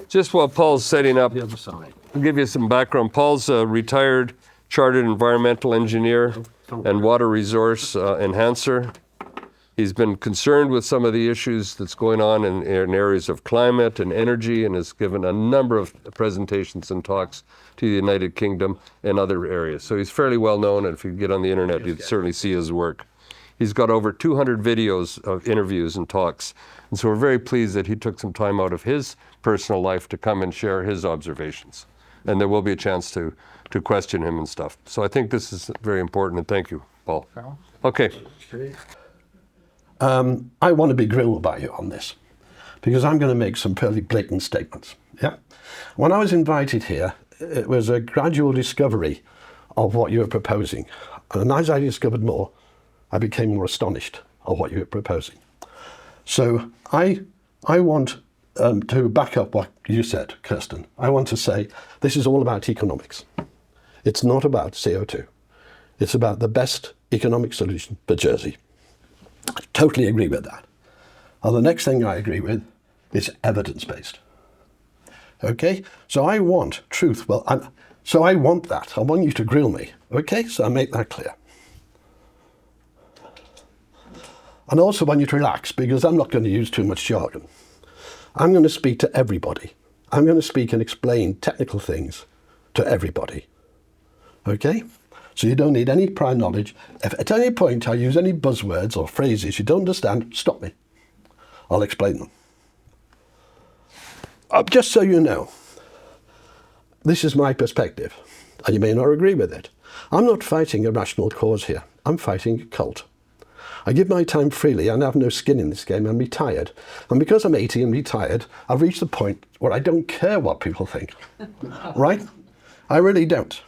Just while Paul's setting up, The other side. I'll give you some background. Paul's a retired chartered environmental engineer and water resource enhancer. He's been concerned with some of the issues that's going on in areas of climate and energy, and has given a number of presentations and talks to the United Kingdom and other areas. So he's fairly well known, and if you get on the internet, you'd certainly see his work. He's got over 200 videos of interviews and talks. And so we're very pleased that he took some time out of his personal life to come and share his observations. And there will be a chance to question him and stuff. So I think this is very important, and thank you, Paul. Okay. I want to be grilled by you on this, because I'm going to make some fairly blatant statements. Yeah. When I was invited here, it was a gradual discovery of what you were proposing. And as I discovered more, I became more astonished at what you were proposing. So I want to back up what you said, Kirsten. I want to say this is all about economics. It's not about CO2. It's about the best economic solution for Jersey. I totally agree with that. And the next thing I agree with is evidence-based. Okay? So I want truth. Well, so I want that. I want you to grill me. Okay? So I make that clear. And also want you to relax, because I'm not going to use too much jargon. I'm going to speak to everybody. I'm going to speak and explain technical things to everybody. Okay? So you don't need any prior knowledge. If at any point I use any buzzwords or phrases you don't understand, stop me. I'll explain them. Just so you know, this is my perspective, and you may not agree with it. I'm not fighting a rational cause here. I'm fighting a cult. I give my time freely and have no skin in this game. I'm retired. And because I'm 80 and retired, I've reached the point where I don't care what people think. Right? I really don't.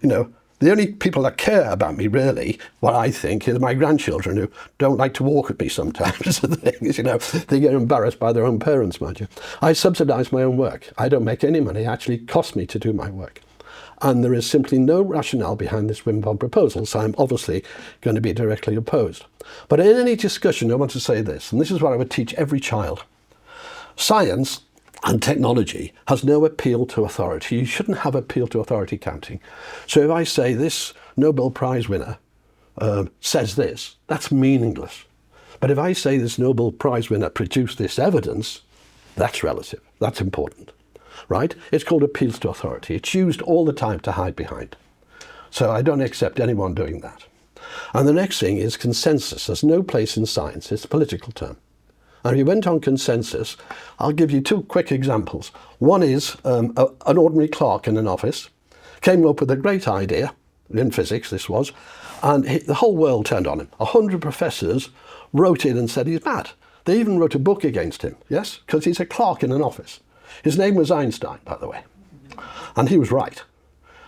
You know, the only people that care about me, really, what I think, is my grandchildren, who don't like to walk with me sometimes. The thing is, you know, they get embarrassed by their own parents, mind you. I subsidise my own work. I don't make any money. It actually costs me to do my work. And there is simply no rationale behind this windfarm proposal, so I'm obviously going to be directly opposed. But in any discussion, I want to say this, and this is what I would teach every child. Science and technology has no appeal to authority. You shouldn't have appeal to authority counting. So if I say this Nobel Prize winner says this, that's meaningless. But if I say this Nobel Prize winner produced this evidence, that's relative, that's important. Right? It's called appeals to authority. It's used all the time to hide behind. So I don't accept anyone doing that. And the next thing is consensus. There's no place in science. It's a political term. And if you went on consensus, I'll give you two quick examples. One is an ordinary clerk in an office came up with a great idea, in physics this was, and the whole world turned on him. 100 professors wrote in and said he's mad. They even wrote a book against him, yes, because he's a clerk in an office. His name was Einstein, by the way, and he was right.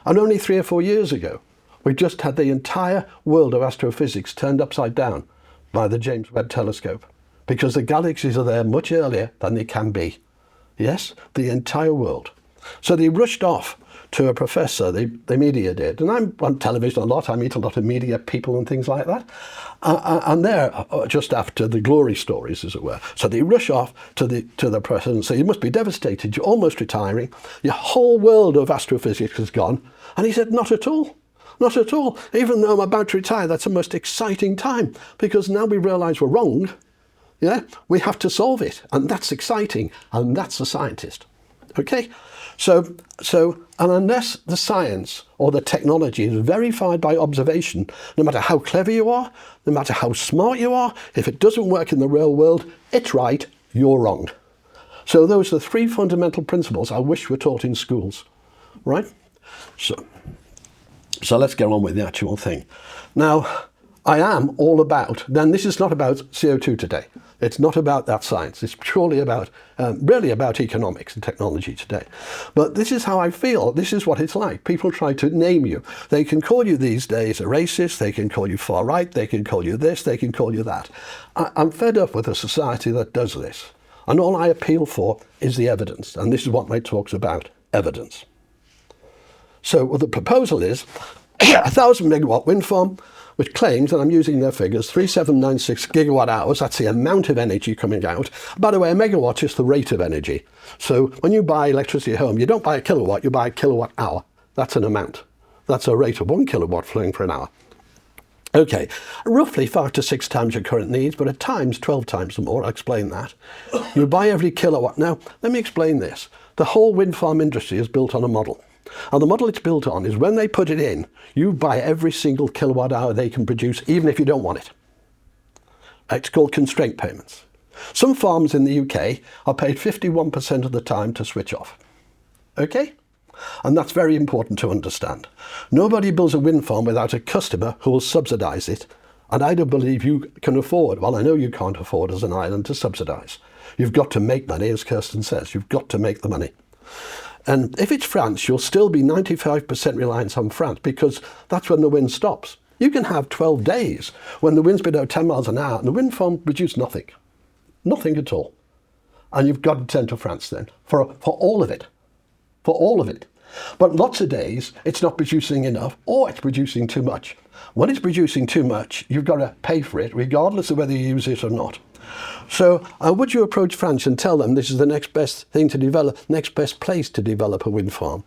And only 3 or 4 years ago, we just had the entire world of astrophysics turned upside down by the James Webb Telescope, because the galaxies are there much earlier than they can be. Yes, the entire world. So they rushed off to a professor, the media did. And I'm on television a lot, I meet a lot of media people and things like that. And they're just after the glory stories, as it were. So they rush off to the professor and say, you must be devastated, you're almost retiring, your whole world of astrophysics is gone. And he said, not at all. Not at all. Even though I'm about to retire, that's the most exciting time, because now we realise we're wrong. Yeah, we have to solve it, and that's exciting, and that's a scientist. Okay, so and unless the science or the technology is verified by observation, no matter how clever you are, no matter how smart you are, if it doesn't work in the real world, it's right, you're wrong. So those are the 3 fundamental principles I wish were taught in schools, right? So let's get on with the actual thing. Now, I am all about, then this is not about CO2 today. It's not about that science. It's purely about, really about economics and technology today. But this is how I feel. This is what it's like. People try to name you. They can call you these days a racist. They can call you far right. They can call you this. They can call you that. I'm fed up with a society that does this. And all I appeal for is the evidence. And this is what my talk's about, evidence. So what the proposal is, 1,000 megawatt wind farm, which claims, and I'm using their figures, 3796 gigawatt hours, that's the amount of energy coming out. By the way, a megawatt is the rate of energy. So when you buy electricity at home, you don't buy a kilowatt, you buy a kilowatt hour. That's an amount. That's a rate of 1 kilowatt flowing for an hour. Okay, roughly 5 to 6 times your current needs, but at times 12 times more. I'll explain that. You buy every kilowatt. Now, let me explain this. The whole wind farm industry is built on a model. And the model it's built on is when they put it in, you buy every single kilowatt hour they can produce, even if you don't want it. It's called constraint payments. Some farms in the UK are paid 51% of the time to switch off. Okay? And that's very important to understand. Nobody builds a wind farm without a customer who will subsidise it. And I don't believe you can afford, well, I know you can't afford as an island to subsidise. You've got to make money, as Kirsten says. You've got to make the money. And if it's France, you'll still be 95% reliance on France because that's when the wind stops. You can have 12 days when the wind's below 10 miles an hour and the wind farm produces nothing. Nothing at all. And you've got to turn to France then for all of it. For all of it. But lots of days it's not producing enough or it's producing too much. When it's producing too much, you've got to pay for it regardless of whether you use it or not. So would you approach France and tell them this is the next best thing to develop, next best place to develop a wind farm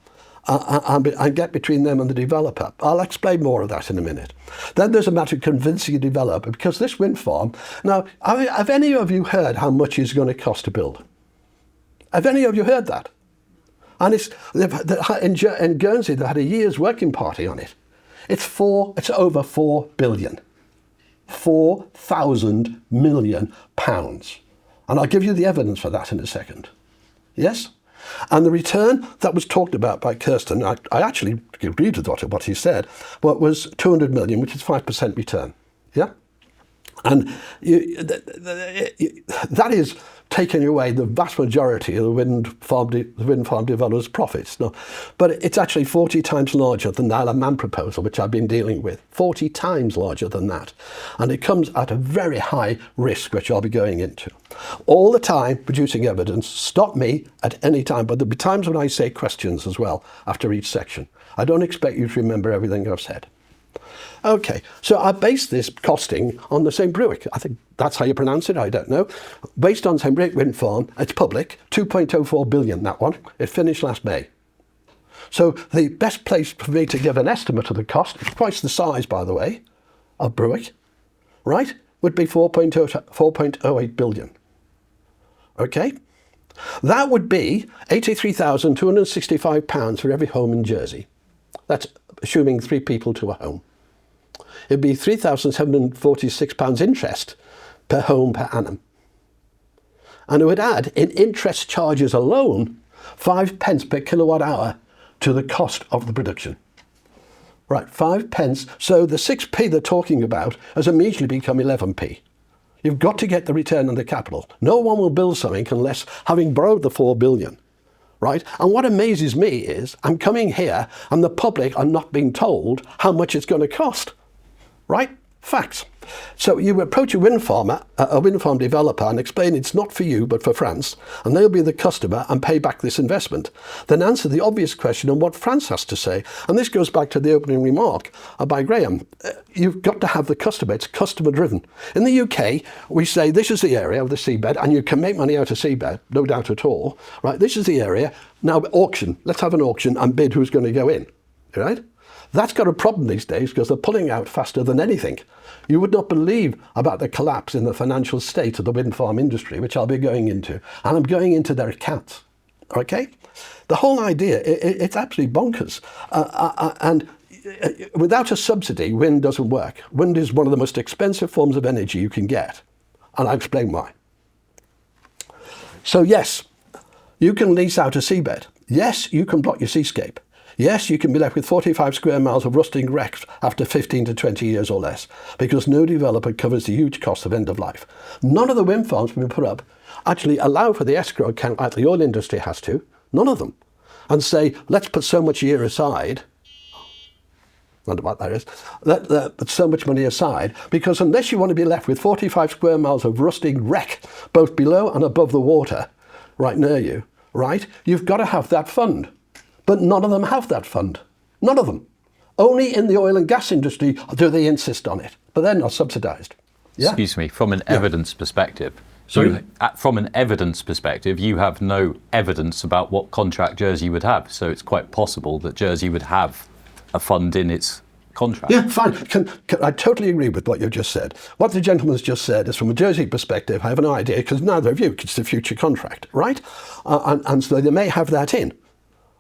and get between them and the developer? I'll explain more of that in a minute. Then there's a matter of convincing a developer because this wind farm, now have any of you heard how much it's going to cost to build? Have any of you heard that? And in Guernsey, they had a year's working party on it. It's over 4 billion. 4,000 million pounds. And I'll give you the evidence for that in a second. Yes? And the return that was talked about by Kirsten, I actually agreed with what he said, but was 200 million, which is 5% return. Yeah? And that is taking away the vast majority of the wind farm developers' profits. No, but it's actually 40 times larger than the Isle of Man proposal, which I've been dealing with. 40 times larger than that. And it comes at a very high risk, which I'll be going into. All the time producing evidence. Stop me at any time, but there'll be times when I say questions as well after each section. I don't expect you to remember everything I've said. Okay, so I based this costing on the St. Bruick. I think that's how you pronounce it, I don't know. Based on St. Bruick Wind Farm, it's public, 2.04 billion, that one. It finished last May. So the best place for me to give an estimate of the cost, twice the size, by the way, of Bruick, right, would be 4.08 billion. Okay? That would be £83,265 for every home in Jersey. That's assuming 3 people to a home. It'd be £3,746 interest per home per annum. And it would add, in interest charges alone, 5 pence per kilowatt hour to the cost of the production. Right, 5 pence. So the 6p they're talking about has immediately become 11p. You've got to get the return on the capital. No one will build something unless having borrowed the 4 billion. Right? And what amazes me is I'm coming here and the public are not being told how much it's going to cost. Right? Facts. So you approach a wind farm developer and explain it's not for you but for France, and they'll be the customer and pay back this investment. Then answer the obvious question on what France has to say. And this goes back to the opening remark by Graham. You've got to have the customer. It's customer driven. In the UK, we say this is the area of the seabed, and you can make money out of seabed, no doubt at all. Right? This is the area. Now auction. Let's have an auction and bid who's going to go in. Right? That's got a problem these days because they're pulling out faster than anything. You would not believe about the collapse in the financial state of the wind farm industry, which I'll be going into. And I'm going into their accounts. Okay? The whole idea, it's absolutely bonkers. And without a subsidy, wind doesn't work. Wind is one of the most expensive forms of energy you can get. And I'll explain why. So yes, you can lease out a seabed. Yes, you can block your seascape. Yes, you can be left with 45 square miles of rusting wrecks after 15 to 20 years or less, because no developer covers the huge cost of end of life. None of the wind farms being put up actually allow for the escrow account like the oil industry has to. None of them. And say, let's put so much a year aside. I wonder what that is. Put so much money aside, because unless you want to be left with 45 square miles of rusting wreck, both below and above the water, right near you, right, you've got to have that fund. But none of them have that fund. None of them. Only in the oil and gas industry do they insist on it, but they're not subsidised. Yeah? Excuse me, from an evidence perspective. Sorry? From an evidence perspective, you have no evidence about what contract Jersey would have. So it's quite possible that Jersey would have a fund in its contract. Yeah, fine. I totally agree with what you've just said. What the gentleman's just said is, from a Jersey perspective, I have no idea, because neither of you, it's the future contract, right? And so they may have that in.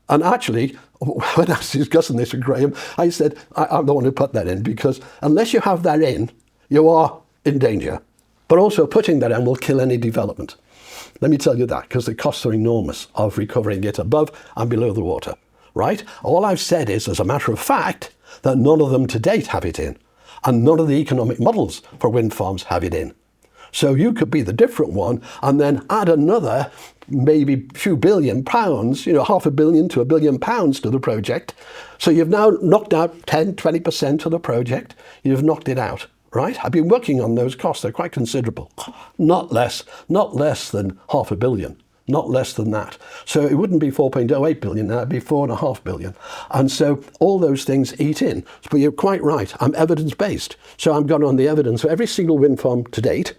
And actually, when I was discussing this with Graham, I said, I'm the one who put that in, because unless you have that in, you are in danger. But also putting that in will kill any development. Let me tell you that, because the costs are enormous of recovering it above and below the water, right? All I've said is, as a matter of fact, that none of them to date have it in. And none of the economic models for wind farms have it in. So you could be the different one and then add another maybe a few £1 billion, £500 million to £1 billion to the project. So you've now knocked out 10, 20% of the project. You've knocked it out. Right? I've been working on those costs. They're quite considerable. Not less than £500 million. Not less than that. So it wouldn't be 4.08 billion, it'd be 4.5 billion. And so all those things eat in. But you're quite right. I'm evidence-based. So I'm going on the evidence of every single wind farm to date.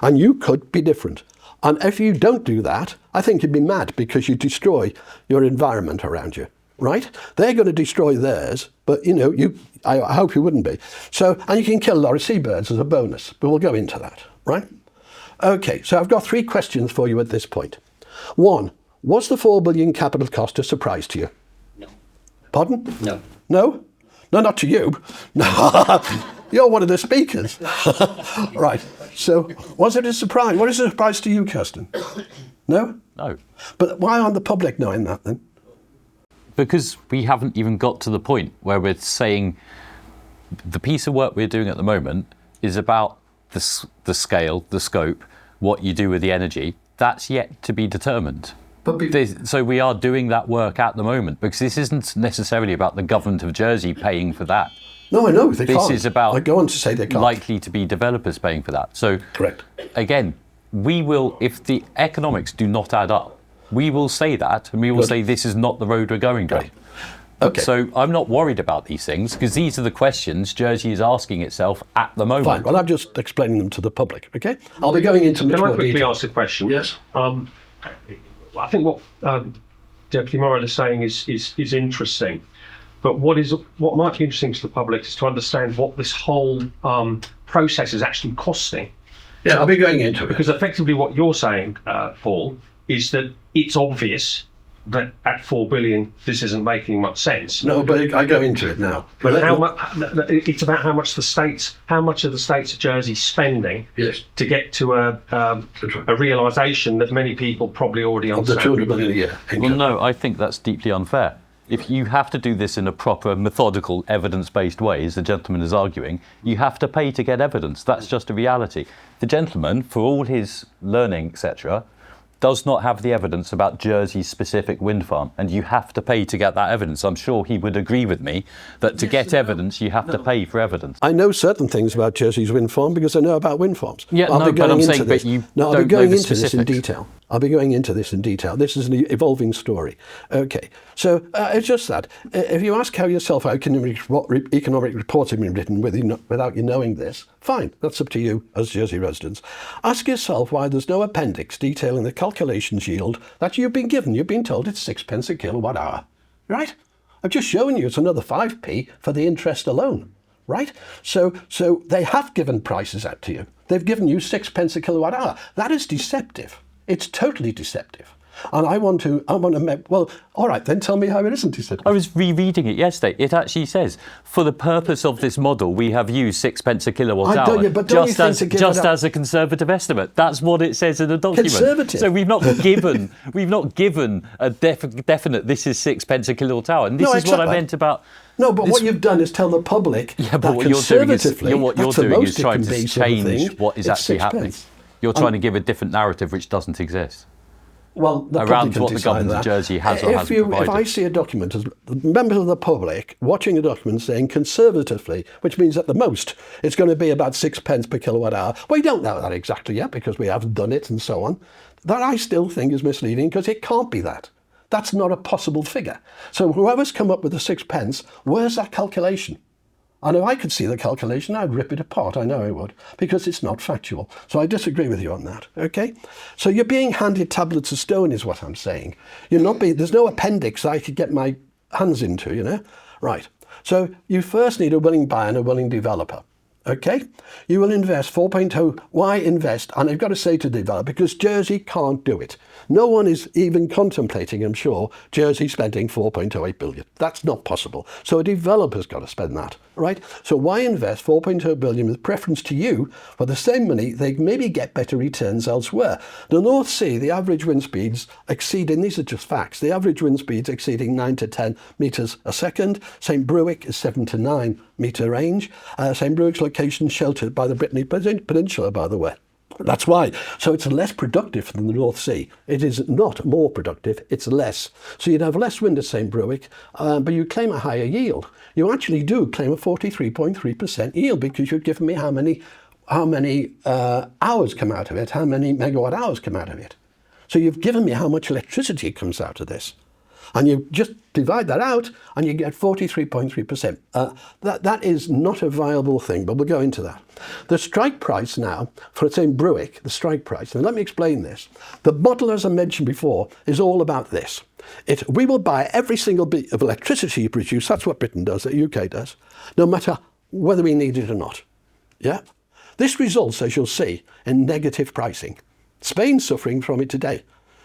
And you could be different. And if you don't do that, I think you'd be mad, because you destroy your environment around you. Right? They're going to destroy theirs, but I hope you wouldn't be. So, and you can kill a lot of seabirds as a bonus, but we'll go into that, right? Okay, so I've got 3 questions for you at this point. 1, was the 4 billion capital cost a surprise to you? No. Pardon? No. No? No, not to you. No. You're one of the speakers. Right. So, was it a surprise? What is a surprise to you, Kirsten? No? No. But why aren't the public knowing that then? Because we haven't even got to the point where we're saying the piece of work we're doing at the moment is about the scale, the scope, what you do with the energy. That's yet to be determined. So we are doing that work at the moment, because this isn't necessarily about the government of Jersey paying for that. No, I know, they can't. This is about I go on to say they can't. Likely to be developers paying for that. So correct. Again, we will, if the economics do not add up, we will say that, and we will say this is not the road we're going down. Right. Okay. So I'm not worried about these things, because these are the questions Jersey is asking itself at the moment. Fine. Well, I'm just explaining them to the public, okay? I'll be going into much Can I more quickly detail. ask a question? Yes. I think what Deputy Morrell is saying is interesting, but what might be interesting to the public is to understand what this whole process is actually costing. Yeah, I'll be going into it. Because effectively what you're saying, Paul, is that it's obvious that at 4 billion this isn't making much sense. No, but I go into it now. But how much? It's about how much of the states of Jersey spending Yes. to get to a realisation that many people probably already Of the understand. 200 million a year. Well, no, I think that's deeply unfair. If you have to do this in a proper, methodical, evidence-based way, as the gentleman is arguing, you have to pay to get evidence. That's just a reality. The gentleman, for all his learning, etc., does not have the evidence about Jersey's specific wind farm, and you have to pay to get that evidence. I'm sure he would agree with me that to get evidence, you have to pay for evidence. I know certain things about Jersey's wind farm because I know about wind farms. Yeah, I'll no, be but going I'm into saying, this. but you No, I'll be don't know going the into this in specifics. detail. I'll be going into this in detail. This is an evolving story. Okay, so it's just that. If you ask yourself how economic reports have been written without you knowing this, fine, that's up to you as Jersey residents. Ask yourself why there's no appendix detailing the calculations yield that you've been given. You've been told it's 6p a kilowatt hour, right? I've just shown you it's another 5p for the interest alone, right? So they have given prices out to you. They've given you 6p a kilowatt hour. That is deceptive. It's totally deceptive. And I want to well, all right, then tell me how it isn't deceptive. I was rereading it yesterday. It actually says, for the purpose of this model, we have used 6p a kilowatt hour, just as a conservative estimate. That's what it says in the document. Conservative. So we've not given a definite. This is 6p a kilowatt hour, and this is what I meant about. No, but what you've done is tell the public Yeah, but that what you're doing is conservatively, what you're that's the doing most is it trying can to be sort of change thing. what is It's actually 6p. happening. You're trying to give a different narrative which doesn't exist. Well, the around public can what the decide government of that. Jersey has or hasn't provided. If I see a document as members of the public watching a document saying conservatively, which means at the most it's going to be about 6p per kilowatt hour, we don't know that exactly yet because we haven't done it and so on, that I still think is misleading because it can't be that. That's not a possible figure. So whoever's come up with the 6 pence, where's that calculation? And if I could see the calculation, I'd rip it apart. I know I would, because it's not factual. So I disagree with you on that, okay? So you're being handed tablets of stone is what I'm saying. You're not being, there's no appendix I could get my hands into, you know? Right. So you first need a willing buyer and a willing developer. Okay, you will invest 4.0. Why invest? And I've got to say to the developer, because Jersey can't do it. No one is even contemplating, I'm sure, Jersey spending 4.08 billion. That's not possible. So a developer's got to spend that, right? So why invest 4.0 billion with preference to you for the same money? They maybe get better returns elsewhere. The North Sea, the average wind speeds exceeding, these are just facts, the average wind speeds exceeding 9 to 10 metres a second. St. Bruick is 7 to 9 metre range. St. Bruick's location sheltered by the Brittany Peninsula, by the way. That's why. So it's less productive than the North Sea. It is not more productive, it's less. So you'd have less wind at St. Bruick, but you claim a higher yield. You actually do claim a 43.3% yield because you've given me how many hours come out of it, how many megawatt hours come out of it. So you've given me how much electricity comes out of this. And you just divide that out and you get 43.3%. That is not a viable thing, but we'll go into that. The strike price now for St. Bruick, the strike price, and let me explain this. The model, as I mentioned before, is all about this. We will buy every single bit of electricity you produce. That's what Britain does, the UK does, no matter whether we need it or not. Yeah. This results, as you'll see, in negative pricing. Spain's suffering from it today,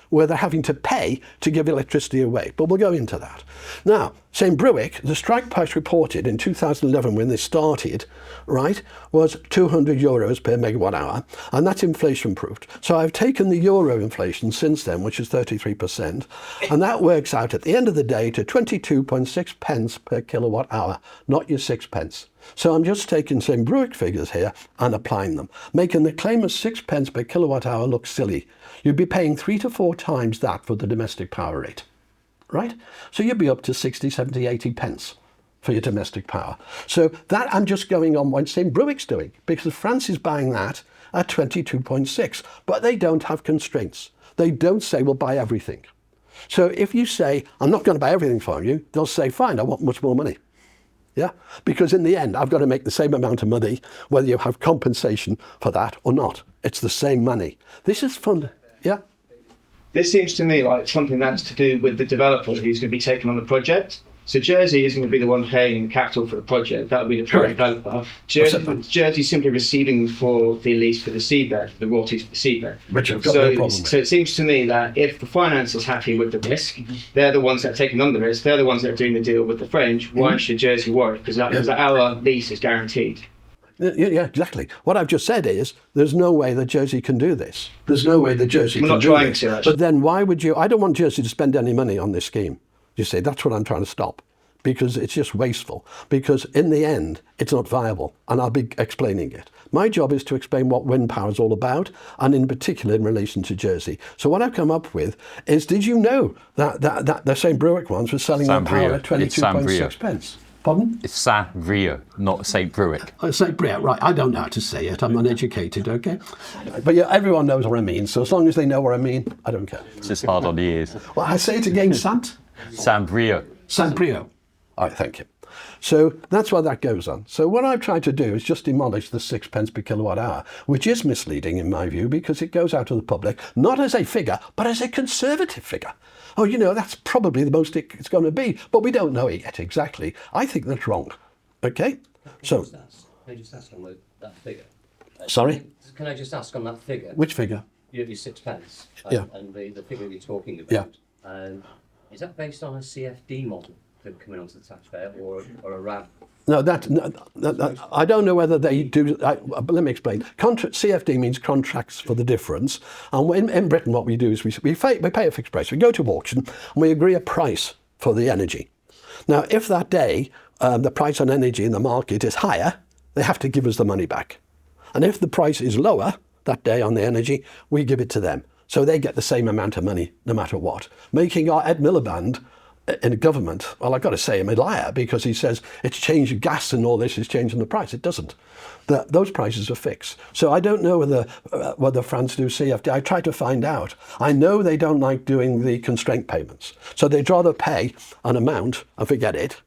where they're having to pay to give electricity away. But we'll go into that. Now, St. Bruick, the strike price reported in 2011 when this started, right, was 200 euros per megawatt hour, and that's inflation proofed. So I've taken the euro inflation since then, which is 33%, and that works out at the end of the day to 22.6 pence per kilowatt hour, not your 6 pence. So I'm just taking St. Bruick figures here and applying them, making the claim of 6 pence per kilowatt hour look silly. You'd be paying 3 to 4 times that for the domestic power rate, right? So you'd be up to 60, 70, 80 pence for your domestic power. So that I'm just going on what St. Bruick's doing, because France is buying that at 22.6, but they don't have constraints. They don't say, we'll buy everything. So if you say, I'm not going to buy everything from you, they'll say, fine, I want much more money. Yeah, because in the end, I've got to make the same amount of money, whether you have compensation for that or not. It's the same money. This is fun. Yeah. This seems to me like something that's to do with the developer who's going to be taking on the project. So Jersey isn't going to be the one paying capital for the project. That would be the developer. Jersey's simply receiving for the lease for the seabed, the royalties for the seabed. Which I've got no problem with. So it seems to me that if the finance is happy with the risk, they're the ones that are taking on the risk, they're the ones that are doing the deal with the French. Why should Jersey worry? Because our lease is guaranteed. Yeah, exactly. What I've just said is there's no way that Jersey can do this. There's no way that Jersey can do this. We're not trying to, actually. But then why would you? I don't want Jersey to spend any money on this scheme. You see, that's what I'm trying to stop, because it's just wasteful. Because in the end, it's not viable, and I'll be explaining it. My job is to explain what wind power is all about, and in particular in relation to Jersey. So what I've come up with is, did you know that the St. Bruick ones were selling their power at 22.6 pence? Pardon? It's Saint-Brieuc, not St. Bruick. St. Brieuc, right. I don't know how to say it. I'm uneducated, okay? But yeah, everyone knows what I mean. So as long as they know what I mean, I don't care. It's just hard on the ears. Well, I say it again, Saint-Brieuc. Saint-Brieuc. All right, thank you. So that's why that goes on. So what I've tried to do is just demolish the 6 pence per kilowatt hour, which is misleading in my view, because it goes out to the public, not as a figure, but as a conservative figure. Oh, you know, that's probably the most it's going to be, but we don't know it yet exactly. I think that's wrong. Okay? So. Can I just ask on that figure? Sorry? Can I just ask on that figure? Which figure? You have your 6 pence. Yeah. And the figure you're talking about. Yeah. Is that based on a CFD model for coming onto the taxpayer or a RAB? No, I don't know whether they do. But let me explain. CFD means contracts for the difference. And in Britain, what we do is we pay a fixed price. We go to auction and we agree a price for the energy. Now, if that day the price on energy in the market is higher, they have to give us the money back. And if the price is lower that day on the energy, we give it to them. So they get the same amount of money no matter what, making our Ed Miliband in government, well, I've got to say I'm a liar, because he says it's changed gas and all this is changing the price. It doesn't. Those prices are fixed. So I don't know whether France do CFD. I tried to find out. I know they don't like doing the constraint payments. So they'd rather pay an amount and forget it.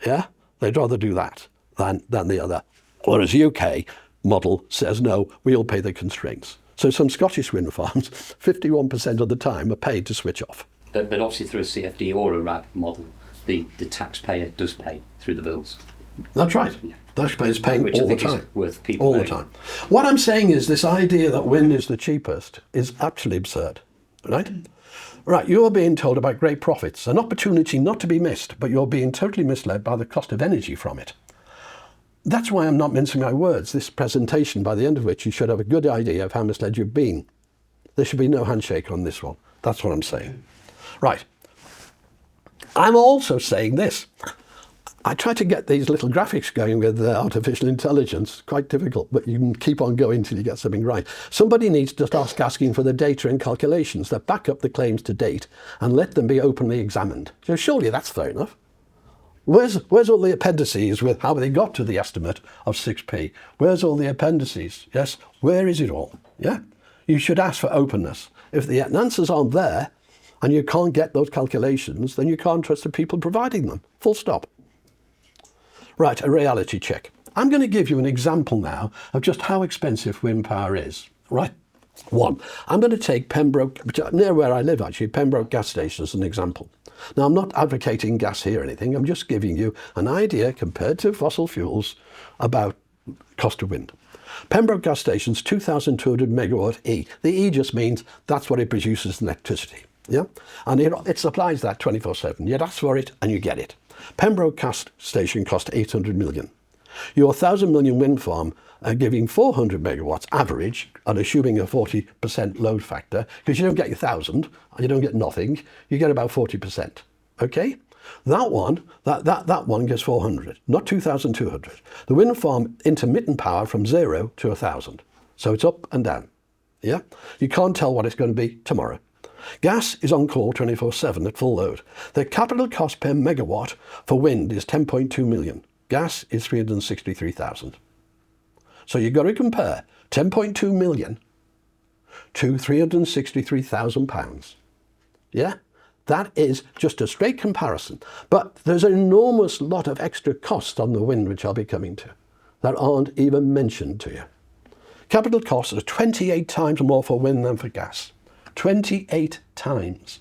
Yeah? They'd rather do that than the other. Whereas UK model says, no, we'll pay the constraints. So some Scottish wind farms, 51% of the time are paid to switch off. But obviously through a CFD or a RAB model, the taxpayer does pay through the bills. That's right. Yeah. Taxpayers paying Which all I the think is time. worth people All the knowing. time. What I'm saying is this idea that wind is the cheapest is actually absurd, right? Right, you're being told about great profits, an opportunity not to be missed, but you're being totally misled by the cost of energy from it. That's why I'm not mincing my words, this presentation, by the end of which you should have a good idea of how misled you've been. There should be no handshake on this one. That's what I'm saying. Right. I'm also saying this. I try to get these little graphics going with artificial intelligence. Quite difficult, but you can keep on going until you get something right. Somebody needs to start asking for the data and calculations that back up the claims to date and let them be openly examined. So surely that's fair enough. Where's all the appendices with how they got to the estimate of 6p? Where's all the appendices? Yes, where is it all? Yeah, you should ask for openness. If the answers aren't there and you can't get those calculations, then you can't trust the people providing them. Full stop. Right, a reality check. I'm going to give you an example now of just how expensive wind power is. Right. One, I'm going to take Pembroke, near where I live actually, Pembroke gas station as an example. Now, I'm not advocating gas here or anything. I'm just giving you an idea compared to fossil fuels about cost of wind. Pembroke gas station's 2,200 megawatt E. The E just means that's what it produces in electricity. Yeah, and it supplies that 24/7. You ask for it and you get it. Pembroke gas station cost 800 million. Your 1,000 million wind farm are giving 400 megawatts average and assuming a 40% load factor, because you don't get your 1,000 and you don't get nothing, you get about 40%. Okay? That one gets 400, not 2,200. The wind farm intermittent power from 0 to 1,000. So it's up and down. Yeah? You can't tell what it's going to be tomorrow. Gas is on call 24/7 at full load. The capital cost per megawatt for wind is 10.2 million. Gas is 363,000. So you've got to compare 10.2 million to 363,000 pounds. Yeah? That is just a straight comparison. But there's an enormous lot of extra costs on the wind, which I'll be coming to, that aren't even mentioned to you. Capital costs are 28 times more for wind than for gas. 28 times,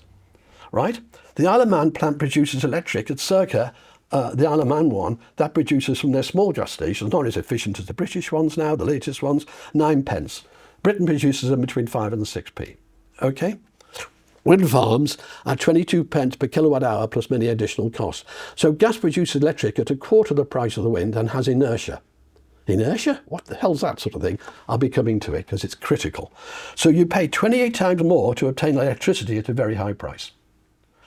right? The Isle of Man plant produces electric at circa, the Isle of Man one, that produces from their small gas stations, not as efficient as the British ones now, the latest ones, 9 pence. Britain produces them between 5 and 6p, okay? Wind farms are 22 pence per kilowatt hour plus many additional costs. So gas produces electric at a quarter the price of the wind and has inertia. Inertia? What the hell's that sort of thing? I'll be coming to it because it's critical. So you pay 28 times more to obtain electricity at a very high price,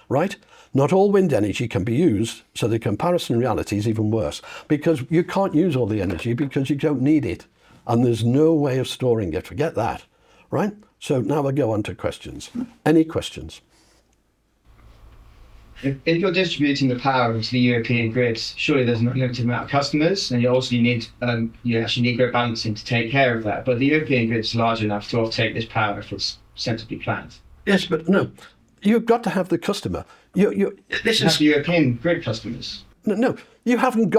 right? Not all wind energy can be used, so the comparison in reality is even worse, because you can't use all the energy because you don't need it, and there's no way of storing it. Forget that, right? So now we'll go on to questions. Any questions? If you're distributing the power to the European grid, surely there's not a limited amount of customers, and you actually need grid balancing to take care of that. But the European grid is large enough to offtake this power if it's sensibly planned. Yes, but no, you've got to have the customer. This is the European grid customers. No, you haven't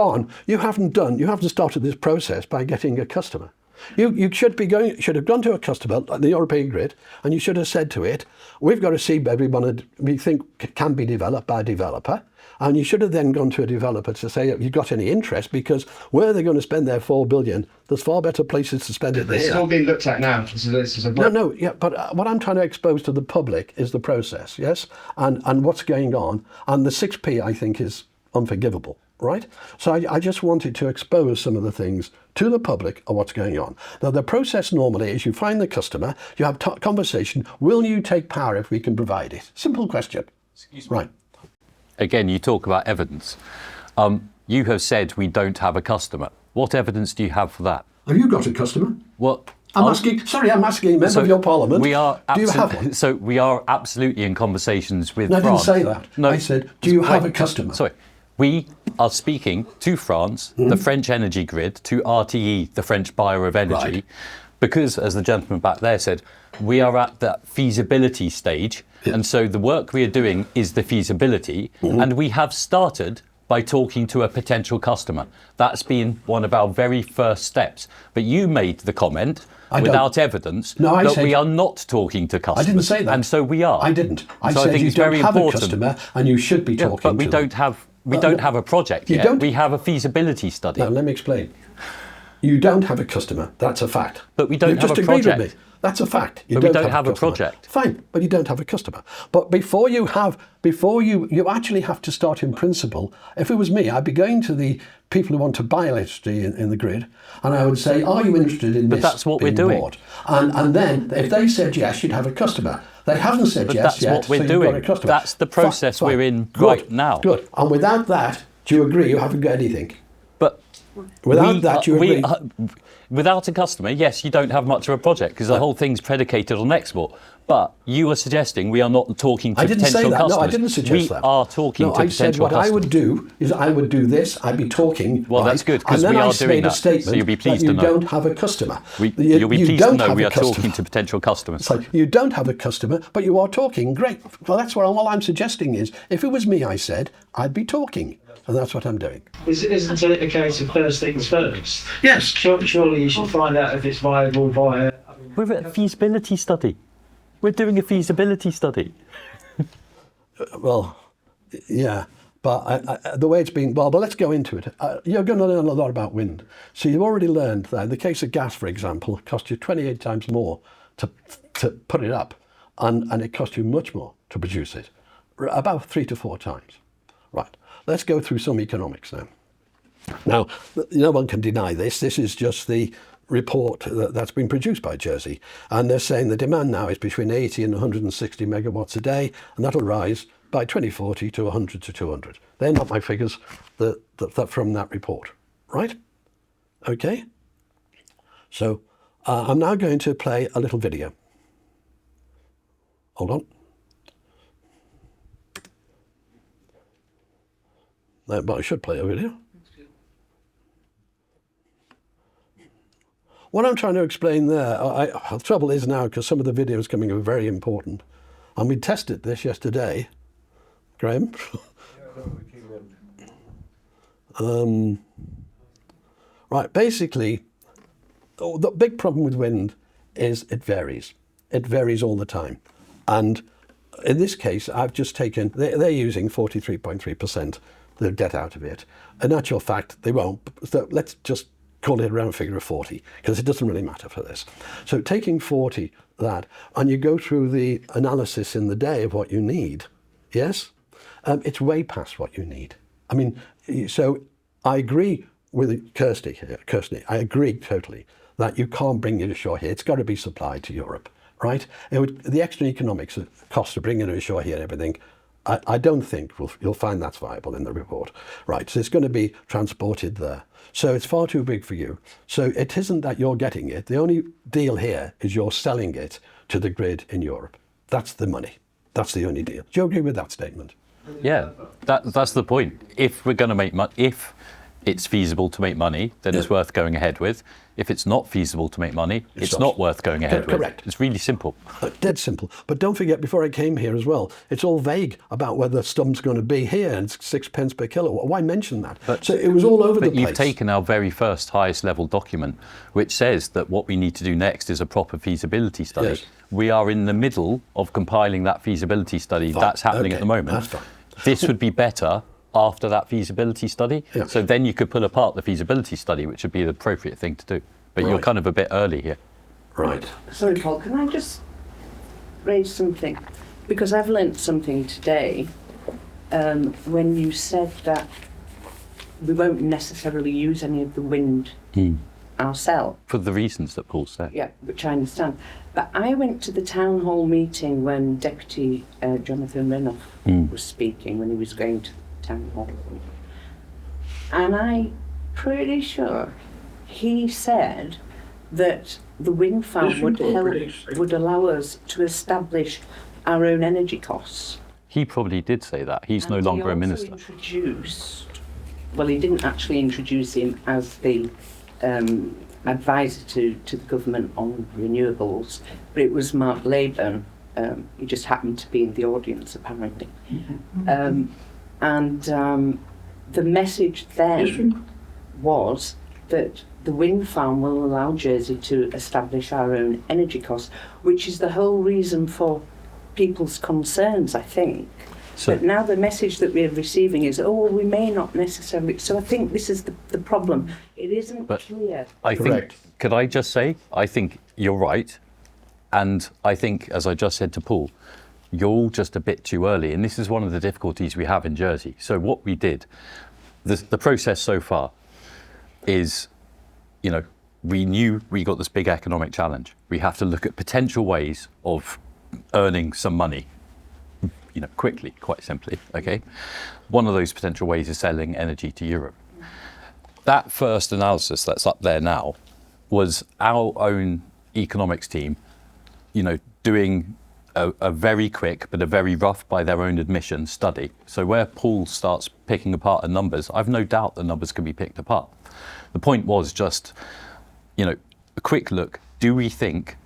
started this process by getting a customer. You should have gone to a customer like the European grid, and you should have said to it, we've got a seabed we think can be developed by a developer, and you should have then gone to a developer to say, have you got any interest? Because where they're going to spend their 4 billion, there's far better places to spend it than here. This is all being looked at now. This is a but what I'm trying to expose to the public is the process, yes, and what's going on, and the 6p I think is unforgivable. Right? So I just wanted to expose some of the things to the public of what's going on. Now, the process normally is you find the customer, you have conversation, will you take power if we can provide it? Simple question. Excuse me. Right. Again, you talk about evidence. You have said we don't have a customer. What evidence do you have for that? Have you got a customer? Well, I'm asking a member of your parliament. We are do you have one? So we are absolutely in conversations with No, France. I didn't say that. No, I said, do you have a customer? Sorry. We are speaking to France, the French energy grid, to RTE, the French buyer of energy, Right. because, as the gentleman back there said, we are at that feasibility stage. And so the work we are doing is the feasibility. And we have started by talking to a potential customer. That's been one of our very first steps. But you made the comment without evidence that we are not talking to customers. I didn't say that. And so we are. I didn't. I So said think you it's don't very have important. a customer and you should be talking to But we don't them. have have a project yet. don't? We have a feasibility study. Now, let me explain. You don't have a customer. That's a fact. But we don't You've have just a agreed project. with me. That's a fact. But we don't have a customer. project. Fine, but you don't have a customer. But before you actually have to start in principle. If it was me, I'd be going to the people who want to buy electricity in the grid, and I would say, are you interested in this? But that's what we're being doing. bought? And then if they said yes, you'd have a customer. They haven't said But yes that's yet, what we're so doing. you've got a customer. That's the process Fine. we're in Good. right now. Good. And without that, do you agree you haven't got anything? But Without that, you agree? Without a customer, yes, you don't have much of a project because the whole thing's predicated on export. But you are suggesting we are not talking to I didn't potential say that. customers. No, I didn't suggest we that. We are talking no, to I potential said what customers. I would do is I would do this. I'd be talking. Well, right, that's good, 'cause and then we are I doing made a that, so statement you'll be pleased that to you know. don't have a customer. You'll be You pleased to don't know have we a are customer. talking to potential customers. So you don't have a customer, but you are talking. Great. Well, that's what all I'm suggesting is, if it was me, I said I'd be talking, and that's what I'm doing. Isn't it a case of first things first? Yes. Surely you should find out if it's viable via. We're at a feasibility study. We're doing a feasibility study. Well, yeah, but the way it's been, but let's go into it. You're going to learn a lot about wind. So you've already learned that in the case of gas, for example, it costs you 28 times more to put it up, and it costs you much more to produce it, about 3 to 4 times. Right, let's go through some economics now. Now, no one can deny this. This is just the report that's been produced by Jersey. And they're saying the demand now is between 80 and 160 megawatts a day, and that'll rise by 2040 to 100 to 200. They're not my figures that from that report, right? Okay? So I'm now going to play a little video. Hold on. But I should play a video. What I'm trying to explain there, the trouble is now, because some of the videos coming are very important, and we tested this yesterday, Graham. Right, basically, the big problem with wind is it varies. It varies all the time. And in this case, I've just taken, they're using 43.3%, they'll get out of it. In actual fact, they won't. So let's just call it a round figure of 40, because it doesn't really matter for this. So taking 40, that, and you go through the analysis in the day of what you need, yes? It's way past what you need. I mean, so I agree with Kirsty, I agree totally that you can't bring it ashore here. It's got to be supplied to Europe, right? The extra economics cost of bringing it ashore here and everything, I don't think you'll find that's viable in the report. Right, so it's going to be transported there. So it's far too big for you. So it isn't that you're getting it. The only deal here is you're selling it to the grid in Europe. That's the money. That's the only deal. Do you agree with that statement? Yeah, that's the point. If we're going to make money, if it's feasible to make money, then it's worth going ahead with. If it's not feasible to make money, it's not worth going ahead with. Correct. It's really simple. Dead simple. But don't forget, before I came here as well, it's all vague about whether Stump's going to be here and it's 6 pence per kilowatt. Why mention that? So it was all over the place. But you've taken our very first highest level document, which says that what we need to do next is a proper feasibility study. Yes. We are in the middle of compiling that feasibility study. Fine. That's happening Okay. at the moment. That's fine. This would be better after that feasibility study. Yeah. So then you could pull apart the feasibility study, which would be the appropriate thing to do. But you're Right. kind of a bit early here. Right. Sorry, Paul, can I just raise something? Because I've learnt something today when you said that we won't necessarily use any of the wind ourselves. For the reasons that Paul said. Yeah, which I understand. But I went to the town hall meeting when Deputy Jonathan Renoff was speaking, when he was going to the town hall. And I'm pretty sure he said that the wind farm would allow us to establish our own energy costs. He probably did say that. He's And no longer a he also minister. well, he didn't actually introduce him as the advisor to the government on renewables, but it was Mark Leyburn. He just happened to be in the audience, apparently. The message then was that the wind farm will allow Jersey to establish our own energy costs, which is the whole reason for people's concerns, I think. But now the message that we're receiving is, oh, well, we may not necessarily. So I think this is the problem. It isn't clear. I think, could I just say, I think you're right. And I think, as I just said to Paul, you're all just a bit too early. And this is one of the difficulties we have in Jersey. So what we did, the process so far is, you know, we knew we got this big economic challenge. We have to look at potential ways of earning some money, you know, quickly, quite simply, okay? One of those potential ways is selling energy to Europe. That first analysis that's up there now was our own economics team, you know, doing a very quick but a very rough, by their own admission, study. So where Paul starts picking apart the numbers, I've no doubt the numbers can be picked apart. The point was just, you know, a quick look. Do we think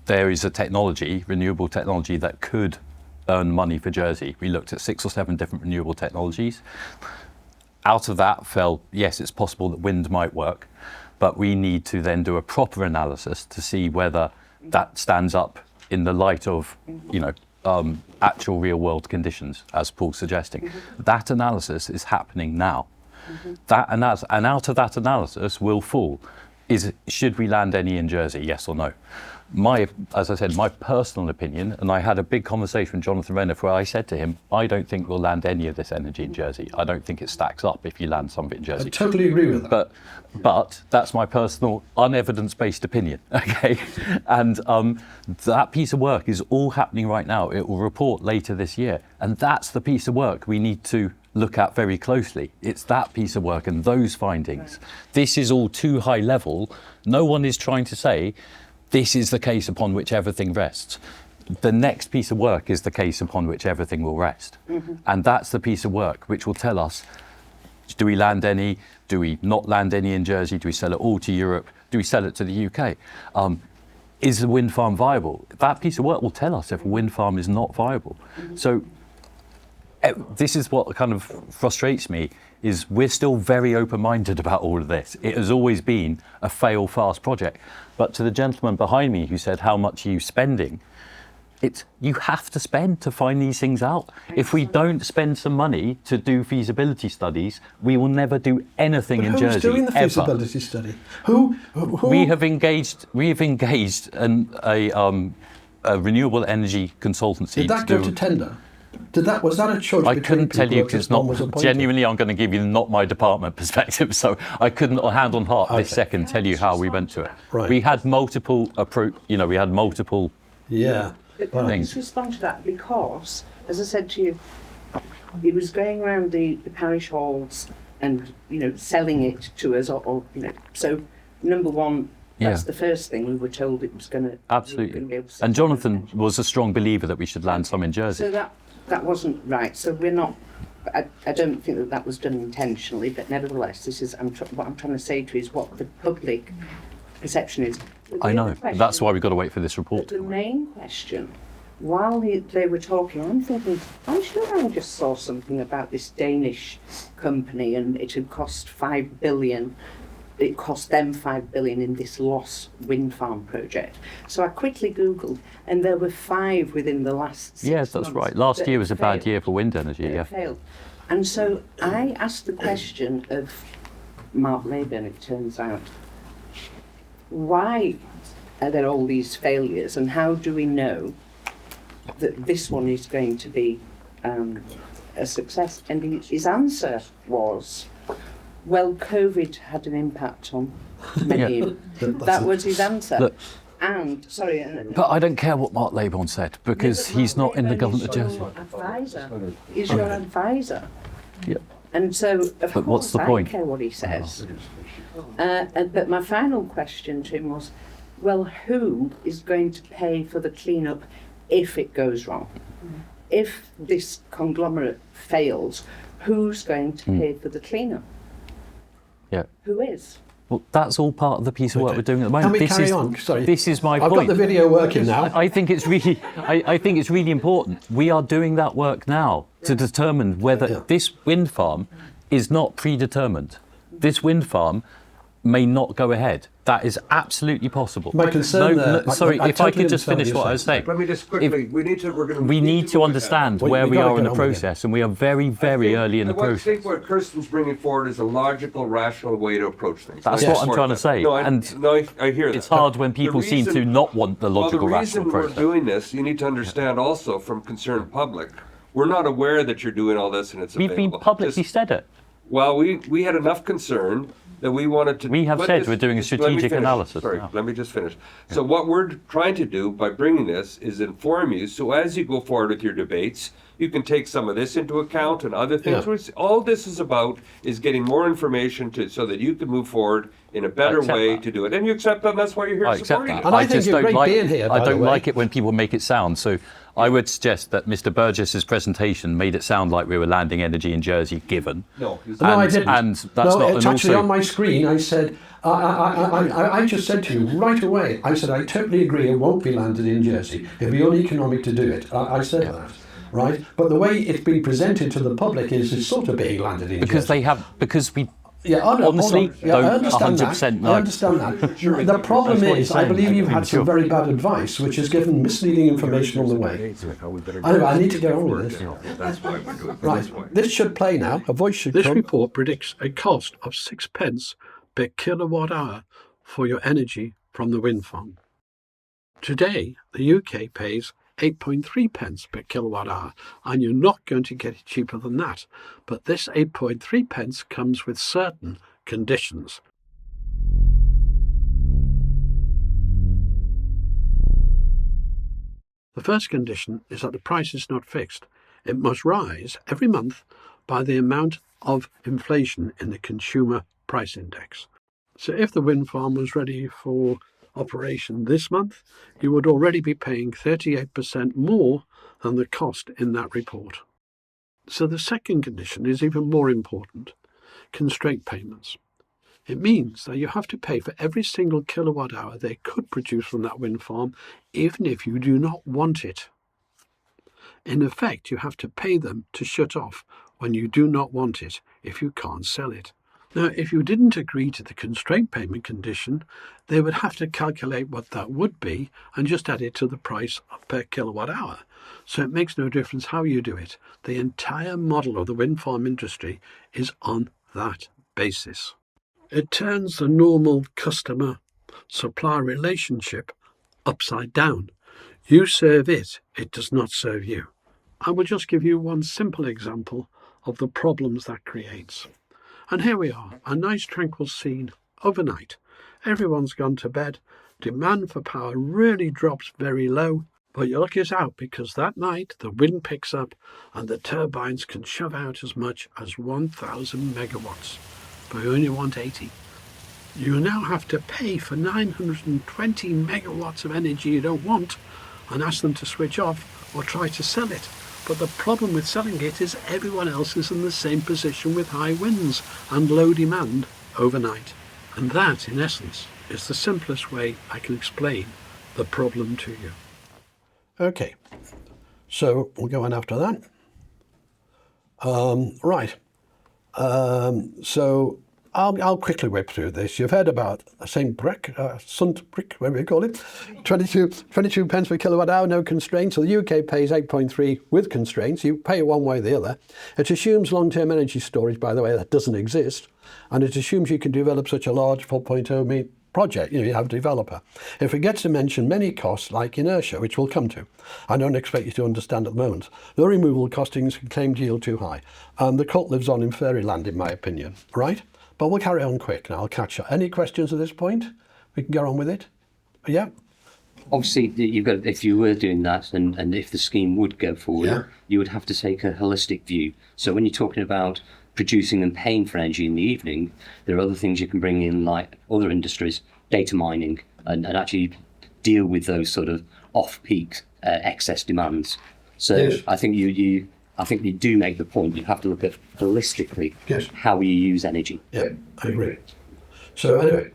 there is a technology, renewable technology, that could earn money for Jersey? We looked at 6 or 7 different renewable technologies. Out of that fell, yes, it's possible that wind might work, but we need to then do a proper analysis to see whether that stands up in the light of, you know, actual real world conditions, as Paul's suggesting. That analysis is happening now. That analysis, and out of that analysis will fall, should we land any in Jersey, yes or no? As I said, my personal opinion, and I had a big conversation with Jonathan Renniff where I said to him, I don't think we'll land any of this energy in Jersey. I don't think it stacks up if you land some of it in Jersey. I totally agree with that. But that's my personal, unevidence-based opinion, okay? And that piece of work is all happening right now. It will report later this year. And that's the piece of work we need to look at very closely. It's that piece of work and those findings. This is all too high level. No one is trying to say, this is the case upon which everything rests. The next piece of work is the case upon which everything will rest. And that's the piece of work which will tell us, do we land any? Do we not land any in Jersey? Do we sell it all to Europe? Do we sell it to the UK? Is the wind farm viable? That piece of work will tell us if a wind farm is not viable. So this is what kind of frustrates me, is we're still very open-minded about all of this. It has always been a fail-fast project. But to the gentleman behind me who said, how much are you spending? You have to spend to find these things out. If we don't spend some money to do feasibility studies, we will never do anything in Jersey, who's doing the feasibility study? Who? We have engaged a renewable energy consultancy. Did that go to tender? Was that a choice? I couldn't tell you because genuinely I'm going to give you not my department perspective, so I couldn't hand on heart this second tell you how we went to it. Right. We had multiple Yeah. But can I just respond to that? Because, as I said to you, he was going around the parish halls and, you know, selling it to us, or you know. So, number one, that's the first thing we were told it was going to. Absolutely. And Jonathan was a strong believer that we should land some in Jersey. So that wasn't right. So we're not. I don't think that was done intentionally, but nevertheless, this is what I'm trying to say to you is what the public perception is. I know. That's why we've got to wait for this report. The main question, while they were talking, I'm thinking, I'm sure I just saw something about this Danish company and it had cost 5 billion. It cost them 5 billion in this lost wind farm project. So I quickly Googled, and there were 5 within the last 6 months. Yes, that's right. Last year was a bad year for wind energy. Yeah. Failed. And so I asked the question of Mark Leyburn, it turns out, why are there all these failures, and how do we know that this one is going to be a success? And his answer was, well, COVID had an impact on many. That was his answer. Look, but I don't care what Mark Leyburn said, because he's not in the government of Jersey. He's your advisor. Yep. And so, of course, what's the I point? care what he says. But my final question to him was, well, who is going to pay for the cleanup if it goes wrong? If this conglomerate fails, who's going to pay for the cleanup? Yeah. Who is? Well, that's all part of the piece of work we're doing at the moment. Can we this carry is, on? Sorry. This is my I've point. got the video working now. I think it's really, I think it's really important. We are doing that work now to determine whether this wind farm is not predetermined. This wind farm may not go ahead. That is absolutely possible. My concern sorry, if I could just finish what I was saying. Let me just quickly, We need to understand where we gotta are in get the on with it. process, and we are very, very early in the I process. think what Kirsten's bringing forward is a logical, rational way to approach things. That's Let's what I'm support trying to that. say. No, And I hear that. It's hard when people seem to not want the logical, well, the rational reason process. we're doing this, you need to understand also from concerned public, we're not aware that you're doing all this and it's We've available. been publicly Just- said it. Well, we had enough concern that we wanted to. We have let said this- we're doing a just let me strategic finish. analysis Sorry, now. let me just finish. So what we're trying to do by bringing this is inform you, so as you go forward with your debates, you can take some of this into account and other things. Yeah. Which all this is about is getting more information so that you can move forward in a better accept way that. to do it. And you accept that, and that's why you're here I accept supporting that. it. And I I think just you're don't great like. being here, I by the don't way. like it when people make it sound. So I would suggest that Mr. Burgess's presentation made it sound like we were landing energy in Jersey, given. No, No, I didn't. And that's no, not. it's and actually also, on my screen. I said, I just said to you right away, I said, I totally agree it won't be landed in Jersey. It'll be uneconomic to do it. I said that, right? But the way it's been presented to the public is it's sort of being landed in because Jersey. we Yeah, honestly I don't understand 100% that. know. I understand that. The problem That's what is, he's I saying. believe you've had some Sure. very bad advice, which has given misleading information on the way. Anyway, I need to get on with this. That's why we're doing it. Right, this should play now. A voice should This come. report predicts a cost of 6 pence per kilowatt hour for your energy from the wind farm. Today, the UK pays 8.3 pence per kilowatt hour, and you're not going to get it cheaper than that. But this 8.3 pence comes with certain conditions. The first condition is that the price is not fixed. It must rise every month by the amount of inflation in the consumer price index. So if the wind farm was ready for operation this month, you would already be paying 38% more than the cost in that report. So the second condition is even more important: constraint payments. It means that you have to pay for every single kilowatt hour they could produce from that wind farm, even if you do not want it. In effect, you have to pay them to shut off when you do not want it if you can't sell it. Now, if you didn't agree to the constraint payment condition, they would have to calculate what that would be and just add it to the price per kilowatt hour. So it makes no difference how you do it. The entire model of the wind farm industry is on that basis. It turns the normal customer-supplier relationship upside down. You serve it, it does not serve you. I will just give you one simple example of the problems that creates. And here we are, a nice tranquil scene overnight. Everyone's gone to bed. Demand for power really drops very low, but your luck is out because that night the wind picks up and the turbines can shove out as much as 1,000 megawatts, but you only want 80. You now have to pay for 920 megawatts of energy you don't want and ask them to switch off or try to sell it. But the problem with selling it is everyone else is in the same position with high winds and low demand overnight. And that, in essence, is the simplest way I can explain the problem to you. Okay, so we'll go on after that. Right. So I'll quickly whip through this. You've heard about St. Brick, Sunt Brick, whatever you call it, 22 pence per kilowatt hour, no constraints. So the UK pays 8.3 with constraints. You pay one way or the other. It assumes long-term energy storage, by the way, that doesn't exist. And it assumes you can develop such a large 4.0 project. You have a developer. It forgets to mention many costs like inertia, which we'll come to. I don't expect you to understand at the moment. The removal costings can claim yield too high. The cult lives on in fairyland, in my opinion, right? But we'll carry on quick now. I'll catch up. Any questions at this point? We can go on with it. Yeah. Obviously, you've got, if you were doing that and if the scheme would go forward, you would have to take a holistic view. So when you're talking about producing and paying for energy in the evening, there are other things you can bring in, like other industries, data mining, and actually deal with those sort of off-peak excess demands. So Yes. I think I think you do make the point. You have to look at holistically Yes. how you use energy. Yeah, I agree. So anyway,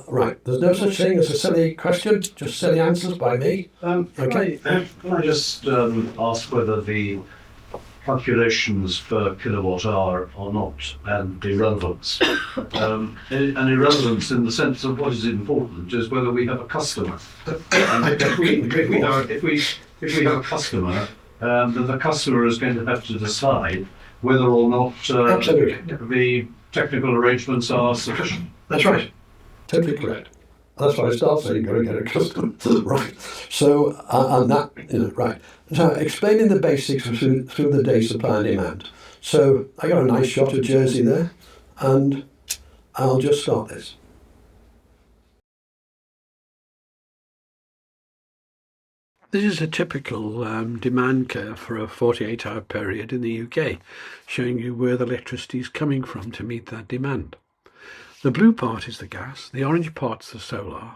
right, there's no such thing as a silly question, just silly answers by me. Okay. Can I just ask whether the calculations per kilowatt hour are not an irrelevance? An irrelevance in the sense of what is important is whether we have a customer. And if we have a customer, then the customer is going to have to decide whether or not Absolutely. the technical arrangements are sufficient. That's right. Totally correct. That's why I start saying go and get a customer. Right. So, and that, right. So, explaining the basics through the day supply and demand. So, I got a nice shot of Jersey there, and I'll just start this. This is a typical demand curve for a 48-hour period in the UK, showing you where the electricity is coming from to meet that demand. The blue part is the gas, the orange part's the solar,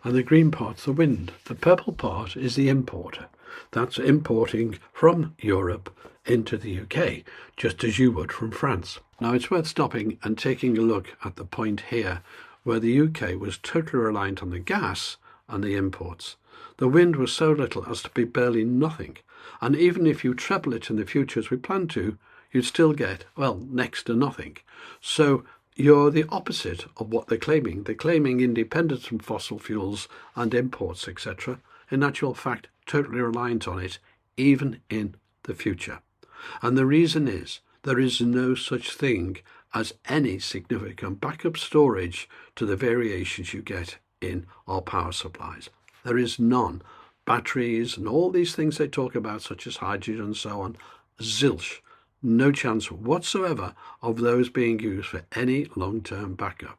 and the green part's the wind. The purple part is the importer. That's importing from Europe into the UK, just as you would from France. Now it's worth stopping and taking a look at the point here, where the UK was totally reliant on the gas and the imports. The wind was so little as to be barely nothing, and even if you treble it in the future as we plan to, you'd still get, well, next to nothing. So you're the opposite of what they're claiming. They're claiming independence from fossil fuels and imports, etc. In actual fact, totally reliant on it, even in the future. And the reason is, there is no such thing as any significant backup storage to the variations you get in our power supplies. There is none. Batteries and all these things they talk about, such as hydrogen and so on, zilch. No chance whatsoever of those being used for any long-term backup.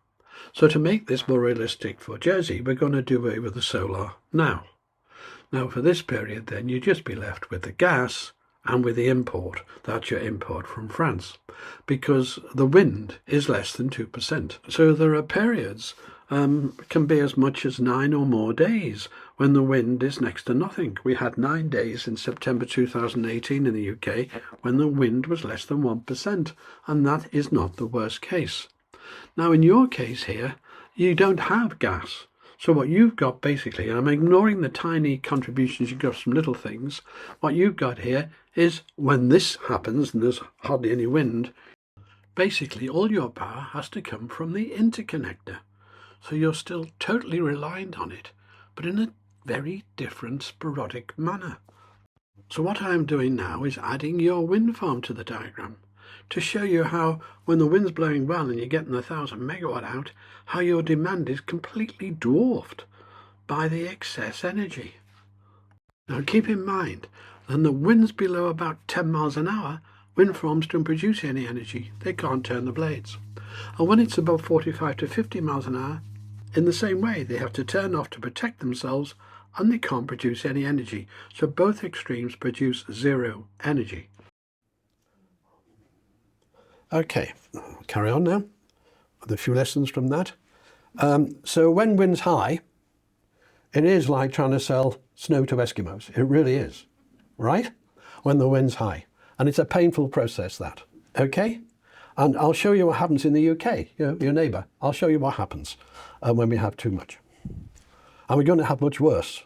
So to make this more realistic for Jersey, we're going to do away with the solar now. Now for this period then, you'd just be left with the gas and with the import. That's your import from France, because the wind is less than 2%. So there are periods can be as much as 9 or more days when the wind is next to nothing. We had 9 days in September 2018 in the UK when the wind was less than 1%, and that is not the worst case. Now in your case here, you don't have gas. So what you've got basically, and I'm ignoring the tiny contributions you got from little things, what you've got here is when this happens and there's hardly any wind, basically all your power has to come from the interconnector. So you're still totally reliant on it, but in a very different sporadic manner. So what I'm doing now is adding your wind farm to the diagram to show you how, when the wind's blowing well and you're getting 1,000 megawatt out, how your demand is completely dwarfed by the excess energy. Now keep in mind, when the wind's below about 10 miles an hour, wind farms don't produce any energy. They can't turn the blades. And when it's above 45 to 50 miles an hour, in the same way, they have to turn off to protect themselves and they can't produce any energy. So both extremes produce zero energy. Okay, carry on now with a few lessons from that. So when wind's high, it is like trying to sell snow to Eskimos. It really is, right? When the wind's high. And it's a painful process, that. Okay? And I'll show you what happens in the UK, your neighbour. I'll show you what happens when we have too much. And we're going to have much worse.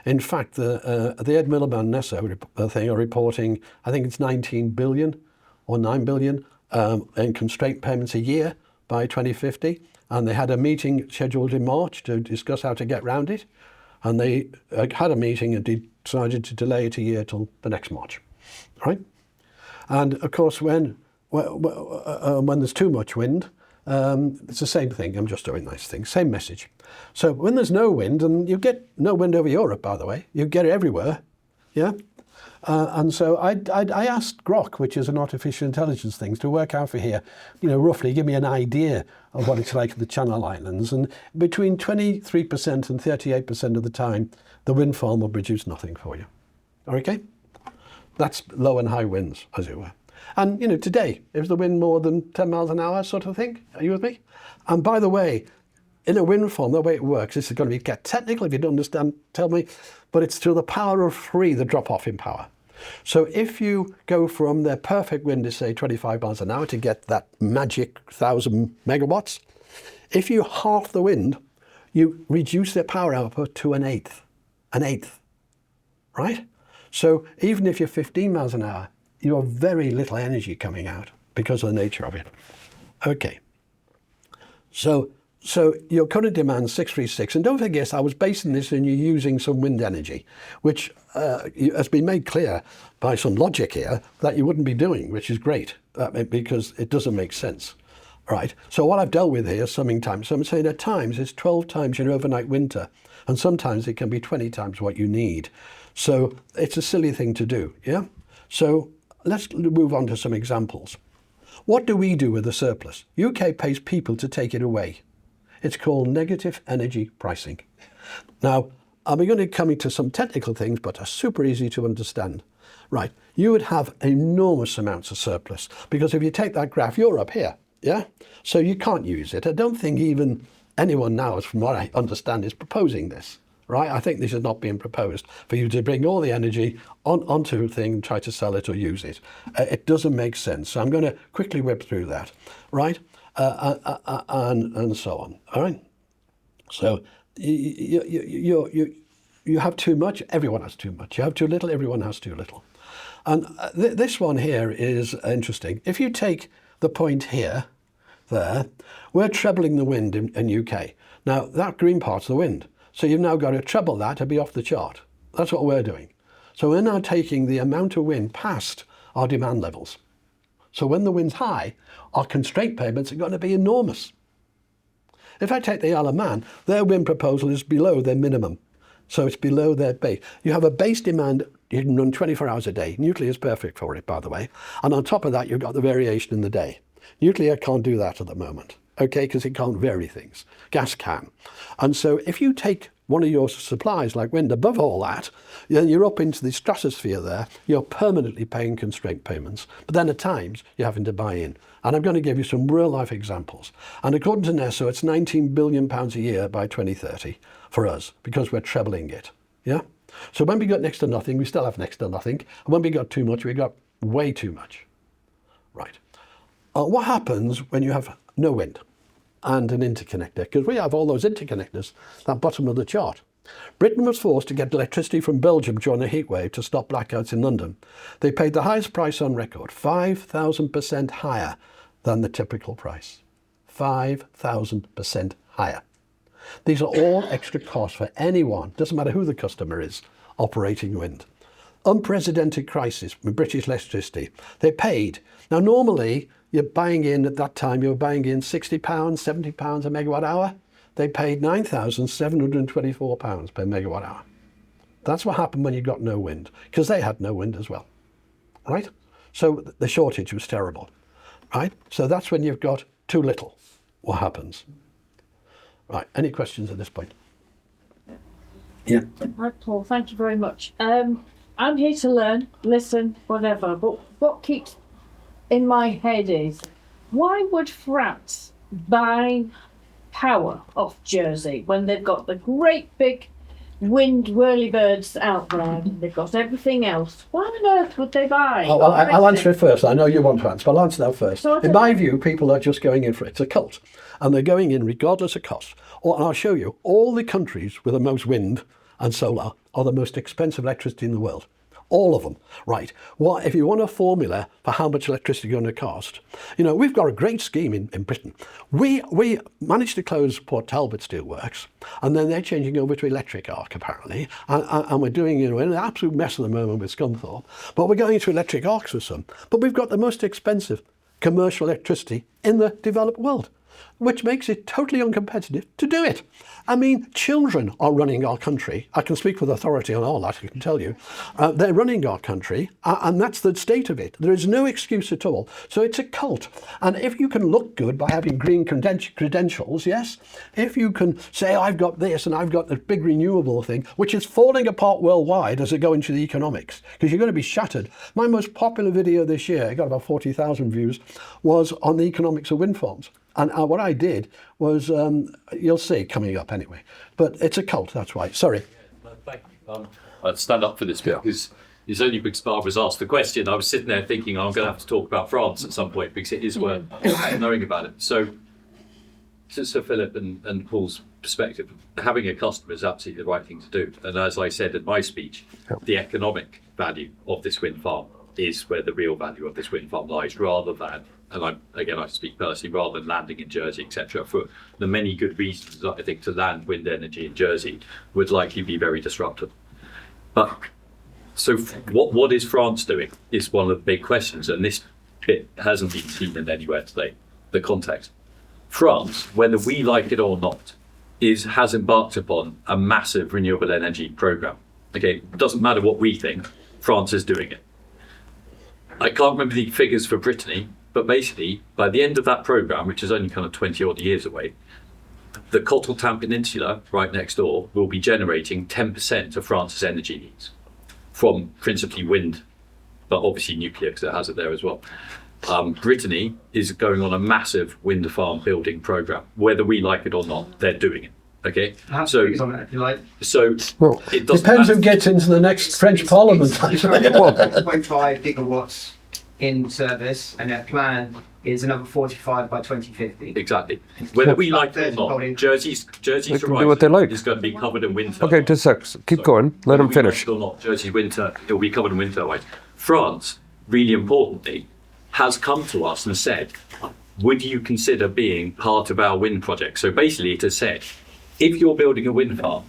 In fact, the Ed Miliband NESO thing are reporting, I think it's 19 billion or 9 billion in constraint payments a year by 2050. And they had a meeting scheduled in March to discuss how to get round it. And they had a meeting and decided to delay it a year till the next March, right? And of course, when there's too much wind, it's the same thing. I'm just doing nice things. Same message. So when there's no wind, and you get no wind over Europe, by the way, you get it everywhere, yeah? And so I asked Grok, which is an artificial intelligence thing, to work out for here, roughly give me an idea of what it's like in the Channel Islands. And between 23% and 38% of the time, the wind farm will produce nothing for you. Okay? That's low and high winds, as it were. And, today, is the wind more than 10 miles an hour sort of thing? Are you with me? And by the way, in a wind farm, the way it works, this is going to get technical. If you don't understand, tell me, but it's to the power of 3, the drop off in power. So if you go from their perfect wind is say 25 miles an hour to get that magic 1,000 megawatts, if you half the wind, you reduce their power output to an eighth, right? So even if you're 15 miles an hour, you have very little energy coming out because of the nature of it. Okay. So your current demand is 636, and don't forget, I was basing this on you using some wind energy, which has been made clear by some logic here that you wouldn't be doing, which is great, because it doesn't make sense, right? So what I've dealt with here is summing times. So I'm saying at times it's 12 times your overnight winter, and sometimes it can be 20 times what you need. So it's a silly thing to do, yeah? So let's move on to some examples. What do we do with the surplus? UK pays people to take it away. It's called negative energy pricing. Now, I'm going to come into some technical things, but are super easy to understand. Right, you would have enormous amounts of surplus, because if you take that graph, you're up here, yeah? So you can't use it. I don't think even anyone now, from what I understand, is proposing this, right? I think this is not being proposed for you to bring all the energy onto a thing and try to sell it or use it. It doesn't make sense. So I'm going to quickly whip through that, right? And so on. All right. So you have too much. Everyone has too much. You have too little. Everyone has too little. And this one here is interesting. If you take the point here, there, we're trebling the wind in UK. Now that green part's the wind. So you've now got to treble that to be off the chart. That's what we're doing. So we're now taking the amount of wind past our demand levels. So when the wind's high, our constraint payments are going to be enormous. If I take the Isle of Man, their wind proposal is below their minimum. So it's below their base. You have a base demand, you can run 24 hours a day. Nuclear is perfect for it, by the way. And on top of that, you've got the variation in the day. Nuclear can't do that at the moment, okay, because it can't vary things. Gas can. And so if you take one of your supplies like wind above all that, then you're up into the stratosphere there, you're permanently paying constraint payments. But then at times, you're having to buy in. And I'm going to give you some real life examples. And according to NESO, it's £19 billion a year by 2030 for us, because we're trebling it, yeah? So when we got next to nothing, we still have next to nothing. And when we got too much, we got way too much, right? What happens when you have no wind and an interconnector? Because we have all those interconnectors, that bottom of the chart. Britain was forced to get electricity from Belgium during a heat wave to stop blackouts in London. They paid the highest price on record, 5,000% higher than the typical price. 5,000% higher. These are all extra costs for anyone, doesn't matter who the customer is, operating wind. Unprecedented crisis with British electricity. They paid. Now normally, you're buying in at that time, you were buying in £60, £70 a megawatt hour. They paid £9,724 per megawatt hour. That's what happened when you got no wind, because they had no wind as well, right? So the shortage was terrible, right? So that's when you've got too little. What happens? Right, any questions at this point? Yeah. Hi, Paul, thank you very much. I'm here to learn, listen, whatever, but what keeps in my head is, why would France buy power off Jersey when they've got the great big wind whirlybirds out there, they've got everything else? Why on earth would they buy? Oh, well, I'll answer it first. I know you want to answer, but I'll answer that first. In my view, people are just going in for it. It's a cult. And they're going in regardless of cost. And I'll show you, all the countries with the most wind and solar are the most expensive electricity in the world. All of them, right? Well, if you want a formula for how much electricity is going to cost, you know, we've got a great scheme in Britain. We managed to close Port Talbot Steelworks, and then they're changing over to electric arc, apparently. And we're doing, you know, an absolute mess at the moment with Scunthorpe, but we're going to electric arcs with some. But we've got the most expensive commercial electricity in the developed world, which makes it totally uncompetitive to do it. I mean, children are running our country. I can speak with authority on all that, I can tell you. They're running our country, and that's the state of it. There is no excuse at all. So it's a cult. And if you can look good by having green credentials, yes, if you can say, I've got this and I've got this big renewable thing, which is falling apart worldwide as they go into the economics, because you're going to be shattered. My most popular video this year, it got about 40,000 views, was on the economics of wind farms. And what I did was, you'll see coming up anyway, but it's a cult, that's why. Sorry. Thank you. I'd stand up for this because it's only because Barbara's asked the question. I was sitting there thinking, I'm going to have to talk about France at some point because it is worth knowing about it. So, to Sir Philip and Paul's perspective, having a customer is absolutely the right thing to do. And as I said in my speech, the economic value of this wind farm is where the real value of this wind farm lies, rather than, and I speak personally, rather than landing in Jersey, etc. For the many good reasons, I think to land wind energy in Jersey would likely be very disruptive. But so what is France doing is one of the big questions, and this bit hasn't been seen in anywhere today, the context. France, whether we like it or not, has embarked upon a massive renewable energy program. Okay, it doesn't matter what we think, France is doing it. I can't remember the figures for Brittany, but basically, by the end of that program, which is only kind of 20 odd years away, the Cotentin Peninsula, right next door, will be generating 10% of France's energy needs from principally wind, but obviously nuclear because it has it there as well. Brittany is going on a massive wind farm building program. Whether we like it or not, they're doing it. Okay, so it depends who gets into the next French Parliament. 1.5 gigawatts in service, and their plan is another 45 by 2050. Exactly. Whether we like it or not, Jersey's do what they like. is going to be covered in wind turbines. Okay, just a sec. Keep going. Let them finish. Whether we like it or not, Jersey winter, it will be covered in wind turbines. France, really importantly, has come to us and said, would you consider being part of our wind project? So basically it has said, if you're building a wind farm,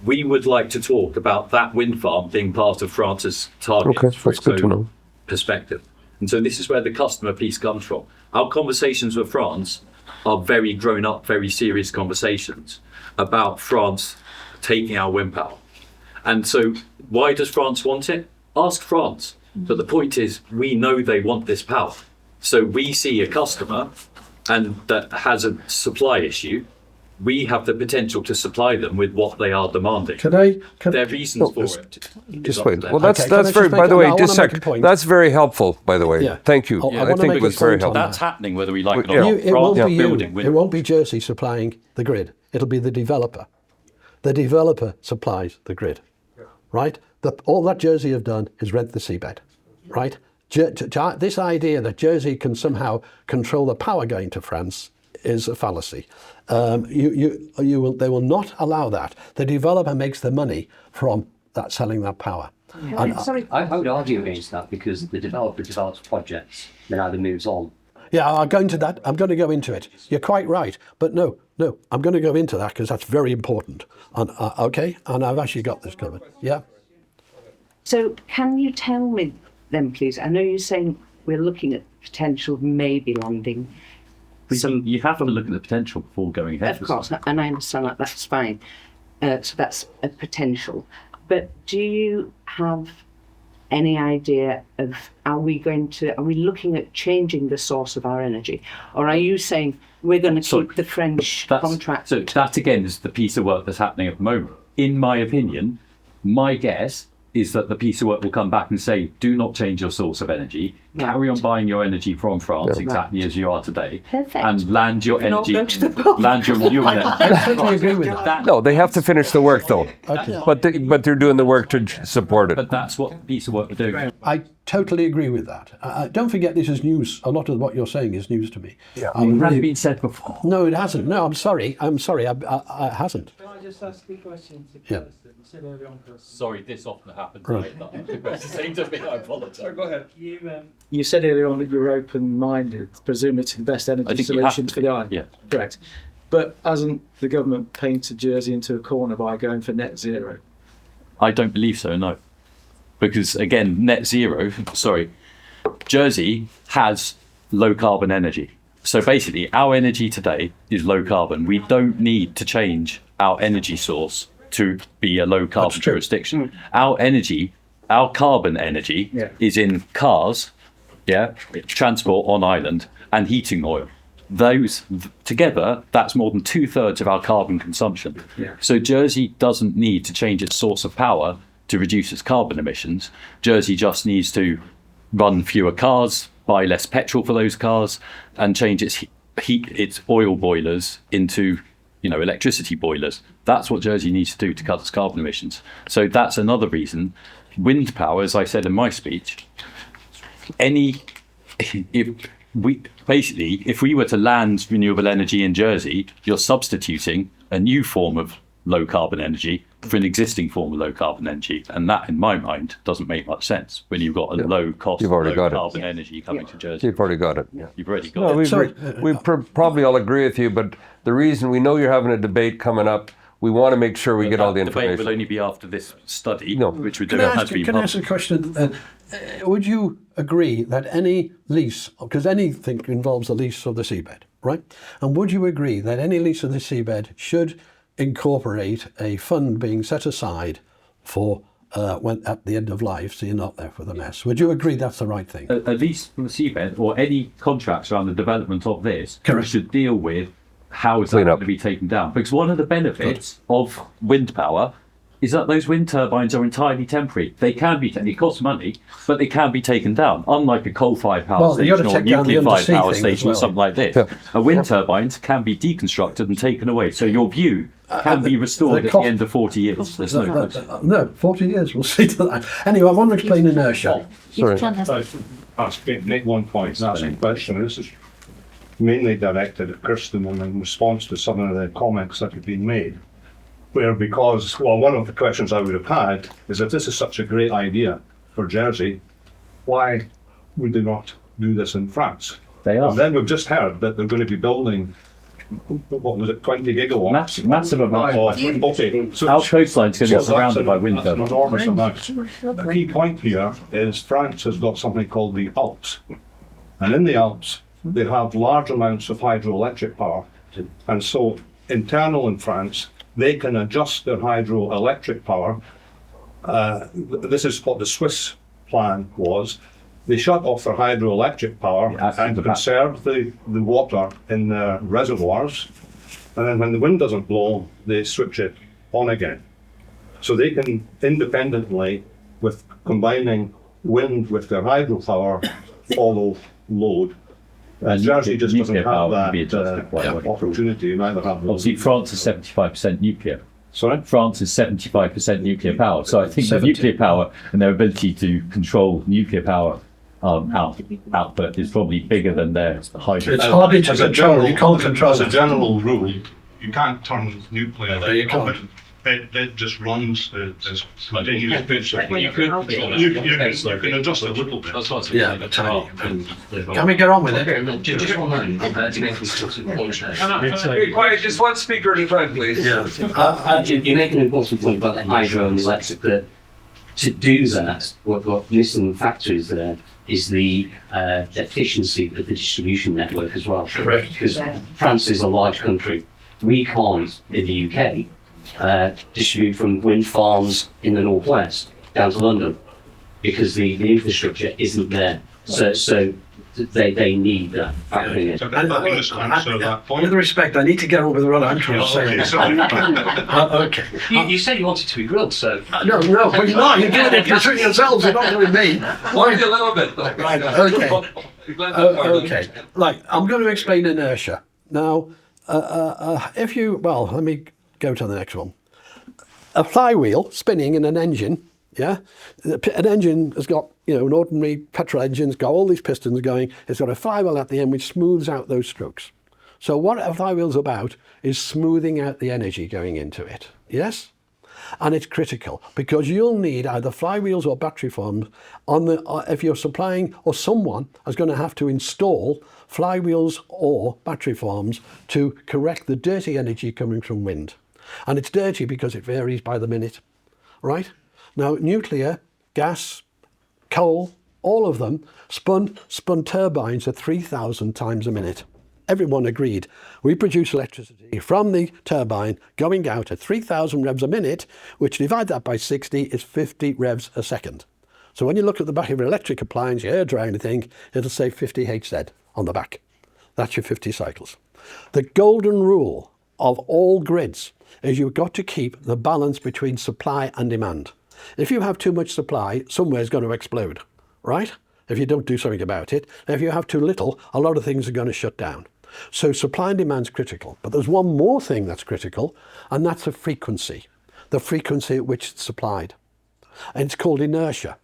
we would like to talk about that wind farm being part of France's targets Okay, that's good to know. perspective. And so this is where the customer piece comes from. Our conversations with France are very grown up, very serious conversations about France taking our wind power. And so why does France want it? Ask France. But the point is, we know they want this power. So we see a customer and that has a supply issue. We have the potential to supply them with what they are demanding. Their reasons for it. Just wait. Well, that's very. By the way, just a sec. That's very helpful. By the way, thank you. I think it was very helpful. That's happening whether we like it or not. It won't be Jersey supplying the grid. It'll be the developer. The developer supplies the grid, right? All that Jersey have done is rent the seabed, right? This idea that Jersey can somehow control the power going to France is a fallacy. They will not allow that. The developer makes the money from selling that power. Yeah. I would argue against that because the developer develops projects, then either moves on. Yeah, I'll go into that. I'm going to go into it. You're quite right. But no, I'm going to go into that because that's very important. And, okay, and I've actually got this covered. Yeah. So can you tell me then, please? I know you're saying we're looking at potential maybe landing. You have to look at the potential before going ahead. Of course, and I understand that. That's fine. So that's a potential. But do you have any idea of are we looking at changing the source of our energy, or are you saying we're going to keep the French contract? So that again is the piece of work that's happening at the moment. In my opinion, my guess is that the piece of work will come back and say, do not change your source of energy. Right. Carry on buying your energy from France exactly as you are today. Perfect. And land your energy. Land your renewable energy. I totally agree with that. No, they have to finish the work though. Okay. But they're doing the work to support it. But that's what the piece of work we're doing. I totally agree with that. Don't forget this is news. A lot of what you're saying is news to me. Yeah. It hasn't been said before. No, it hasn't. No, I'm sorry. It hasn't. Can I just ask a question to Yeah. Sorry, this often happens. Right. I apologise. Go ahead. You said earlier on that you're open-minded, presume it's the best energy solutions for the island. Yeah. Correct. But hasn't the government painted Jersey into a corner by going for net zero? I don't believe so, no. Because again, Jersey has low carbon energy. So basically, our energy today is low carbon. We don't need to change our energy source to be a low carbon jurisdiction. Our carbon energy is in cars, transport on island, and heating oil. Those together, that's more than 2/3 of our carbon consumption. Yeah. So Jersey doesn't need to change its source of power to reduce its carbon emissions. Jersey just needs to run fewer cars, buy less petrol for those cars, and change its heat its oil boilers into, electricity boilers. That's what Jersey needs to do to cut its carbon emissions. So that's another reason. Wind power, as I said in my speech, if we were to land renewable energy in Jersey, you're substituting a new form of low carbon energy for an existing form of low carbon energy, and that, in my mind, doesn't make much sense when you've got a low cost, low carbon energy coming to Jersey. You've already got it. Yeah. You've already got it. We probably all agree with you, but the reason we know you're having a debate coming up, we want to make sure we get all the information. The debate will only be after this study, No. which we Can don't I have to be ask, can I ask a question? Would you agree that any lease, because anything involves a lease of the seabed, right? And would you agree that any lease of the seabed should incorporate a fund being set aside for when at the end of life, so you're not there for the mess? Would you agree that's the right thing? A lease from the seabed, or any contracts around the development of this, should deal with how is that going to be taken down. Because one of the benefits of wind power is that those wind turbines are entirely temporary. They can be, it costs money, but they can be taken down. Unlike a coal-fired power station or a nuclear-fired power station or something like this. A wind turbines can be deconstructed and taken away. So your view can be restored at the end of 40 years. There's no, 40 years, we'll see to that. Anyway, I want to explain inertia. Sorry. I'll make one point, and that's a question. This is mainly directed at Kirsten and in response to some of the comments that have been made. One of the questions I would have had is, if this is such a great idea for Jersey, why would they not do this in France? They are. And then we've just heard that they're going to be building, what was it, 20 gigawatts? Massive amount. Okay. So our coastline's going to be surrounded by wind turbines. turbines. Enormous amount. The key point here is France has got something called the Alps. And in the Alps, they have large amounts of hydroelectric power. And so, internal in France, they can adjust their hydroelectric power. This is what the Swiss plan was. They shut off their hydroelectric power and conserve the water in their reservoirs. And then when the wind doesn't blow, they switch it on again. So they can independently, with combining wind with their hydropower, follow load. Jersey just doesn't have that opportunity. You neither have. Obviously, France is 75% nuclear. Sorry? France is 75% nuclear power. So I think the nuclear power and their ability to control nuclear power output is probably bigger than their hydro. It's hardly to control. You can't control. As a general rule, you can't turn nuclear. No, you can't. It just runs as continuous pitch. You can adjust it a little bit. That's what's but tiny. Can we get on with it? Be quiet, just one speaker at a time, please. You make an important point about the hydro and the electric, that to do that, what missing factors there is the efficiency of the distribution network as well. Correct. Because France is a large country. We can't, in the UK, distribute from wind farms in the northwest down to London because the infrastructure isn't there. So they need that factoring in. With respect, I need to get on with what I'm trying to say. Okay. You said you wanted to be grilled, so. No, but you're not. You're doing it between yourselves. You're not doing me. Why a little bit? Right. Okay. Okay. Right. I'm going to explain inertia now. Let me go to the next one. A flywheel spinning in an engine, an engine has got, an ordinary petrol engine's got all these pistons going. It's got a flywheel at the end which smooths out those strokes. So what a flywheel's about is smoothing out the energy going into it, yes? And it's critical because you'll need either flywheels or battery farms if you're supplying, or someone is going to have to install flywheels or battery farms to correct the dirty energy coming from wind. And it's dirty because it varies by the minute, right? Now, nuclear, gas, coal, all of them spun turbines at 3,000 times a minute. Everyone agreed. We produce electricity from the turbine going out at 3,000 revs a minute, which divide that by 60 is 50 revs a second. So when you look at the back of an electric appliance, your hair dryer, anything, it'll say 50 HZ on the back. That's your 50 cycles. The golden rule of all grids is you've got to keep the balance between supply and demand. If you have too much supply, somewhere's going to explode, right? If you don't do something about it. If you have too little, a lot of things are going to shut down. So supply and demand is critical. But there's one more thing that's critical, and that's the frequency at which it's supplied. And it's called inertia,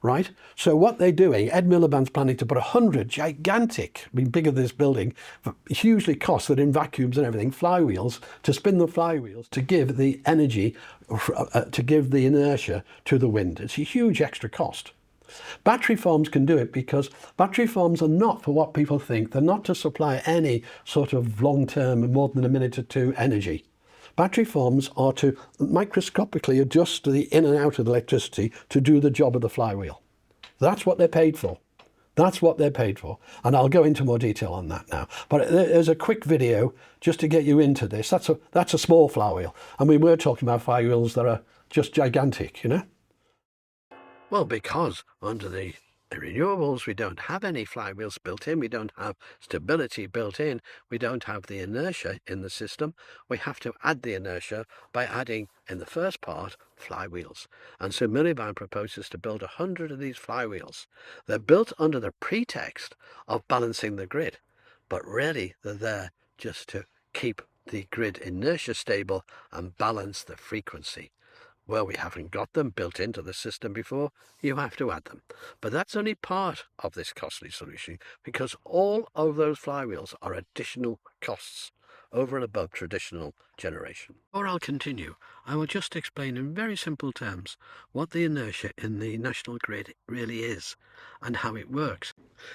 right? So what they're doing, Ed Miliband's planning to put 100 gigantic, I mean, bigger than this building, hugely costed in vacuums and everything, flywheels, to spin the flywheels, to give the energy, to give the inertia to the wind. It's a huge extra cost. Battery farms can do it because battery farms are not, for what people think, they're not to supply any sort of long-term, more than a minute or two energy. Battery farms are to microscopically adjust the in and out of the electricity to do the job of the flywheel. That's what they're paid for. That's what they're paid for. And I'll go into more detail on that now. But there's a quick video just to get you into this. That's a small flywheel. I mean, we're talking about flywheels that are just gigantic, you know? Well, because under the renewables we don't have any flywheels built in, we don't have stability built in, we don't have the inertia in the system. We have to add the inertia by adding, in the first part, flywheels. And so Miliband proposes to build 100 of these flywheels. They're built under the pretext of balancing the grid, but really they're there just to keep the grid inertia stable and balance the frequency. Well, we haven't got them built into the system before, you have to add them. But that's only part of this costly solution, because all of those flywheels are additional costs over and above traditional generation. Or I'll continue. I will just explain in very simple terms what the inertia in the national grid really is and how it works.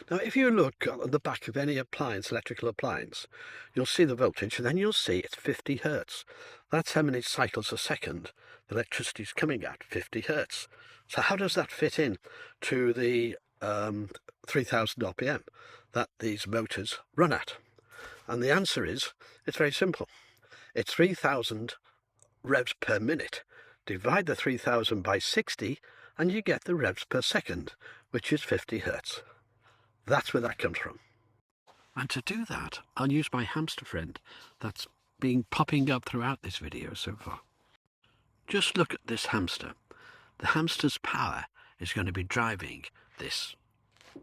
Now, if you look at the back of any appliance, electrical appliance, you'll see the voltage, and then you'll see it's 50 hertz. That's how many cycles a second the electricity is coming at, 50 hertz. So how does that fit in to the 3000 RPM that these motors run at? And the answer is, it's very simple. It's 3000 revs per minute. Divide the 3000 by 60 and you get the revs per second, which is 50 hertz. That's where that comes from. And to do that, I'll use my hamster friend that's been popping up throughout this video so far. Just look at this hamster. The hamster's power is going to be driving this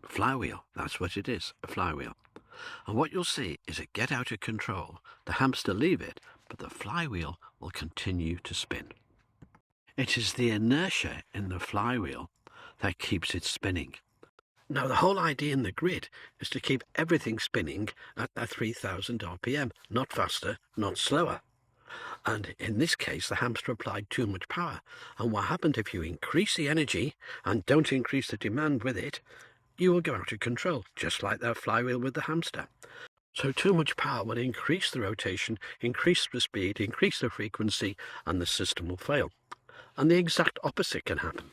flywheel. That's what it is, a flywheel. And what you'll see is it get out of control. The hamster leave it, but the flywheel will continue to spin. It is the inertia in the flywheel that keeps it spinning. Now, the whole idea in the grid is to keep everything spinning at that 3000 RPM, not faster, not slower. And in this case, the hamster applied too much power. And what happened if you increase the energy and don't increase the demand with it, you will go out of control, just like that flywheel with the hamster. So too much power will increase the rotation, increase the speed, increase the frequency, and the system will fail. And the exact opposite can happen.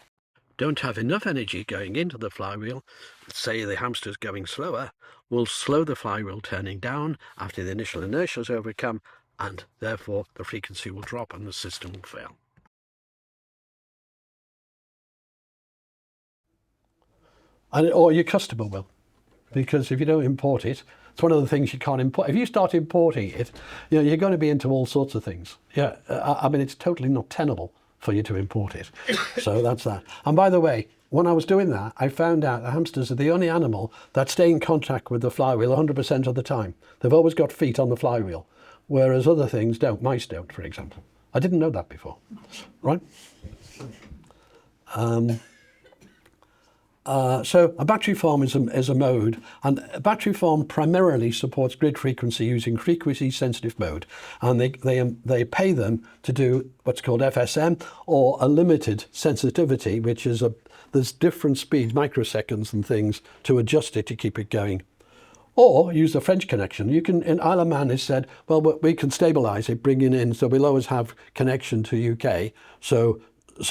Don't have enough energy going into the flywheel, say the hamster's going slower, will slow the flywheel turning down after the initial inertia is overcome, and therefore the frequency will drop and the system will fail. Or your customer will, because if you don't import it, it's one of the things you can't import. If you start importing it, you know, you're going to be into all sorts of things. Yeah, I mean, it's totally not tenable for you to import it. So that's that. And by the way, when I was doing that, I found out the hamsters are the only animal that stay in contact with the flywheel 100% of the time. They've always got feet on the flywheel, whereas other things don't. Mice don't, for example. I didn't know that before, right? So a battery farm is a mode, and a battery farm primarily supports grid frequency using frequency sensitive mode, and they pay them to do what's called FSM, or a limited sensitivity, which is there's different speeds, microseconds and things, to adjust it to keep it going. Or use the French connection. You can, in Isle of Man, it said, well, we can stabilise it, bring it in, so we'll always have connection to UK, so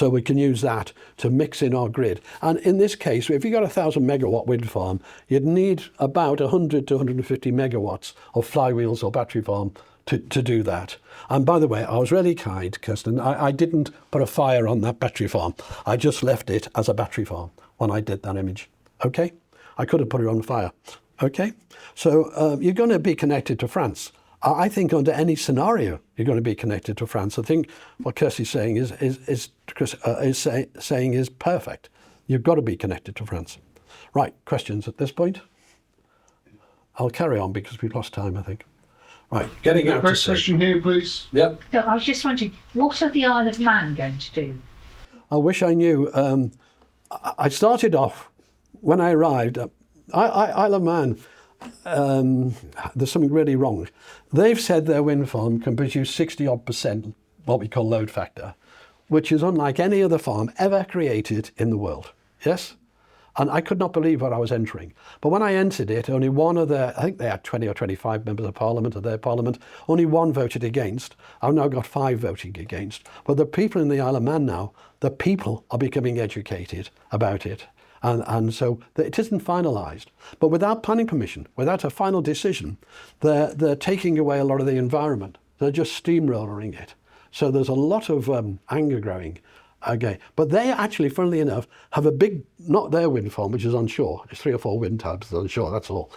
we can use that to mix in our grid. And in this case, if you got a 1,000 megawatt wind farm, you'd need about 100 to 150 megawatts of flywheels or battery farm to do that. And by the way, I was really kind, Kirsten. I didn't put a fire on that battery farm. I just left it as a battery farm when I did that image. Okay? I could have put it on fire. Okay? So you're going to be connected to France. I think under any scenario, you're going to be connected to France. I think what Kirsty's saying is perfect. You've got to be connected to France. Right, questions at this point? I'll carry on because we've lost time, I think. Right, getting out to First sea. question here, please. Yep. So I was just wondering, what are the Isle of Man going to do? I wish I knew. I started off, when I arrived, Isle of Man, there's something really wrong. They've said their wind farm can produce 60-odd%, what we call load factor, which is unlike any other farm ever created in the world. Yes? And I could not believe what I was entering. But when I entered it, only one of their, I think they had 20 or 25 members of parliament, of their parliament, only one voted against. I've now got 5 voting against. But the people in the Isle of Man now, the people are becoming educated about it. And so it isn't finalised. But without planning permission, without a final decision, they're taking away a lot of the environment. They're just steamrollering it. So there's a lot of anger growing. Okay, but they actually, funnily enough, have a big, not their wind farm, which is on shore. It's 3 or 4 wind turbines on shore, that's all.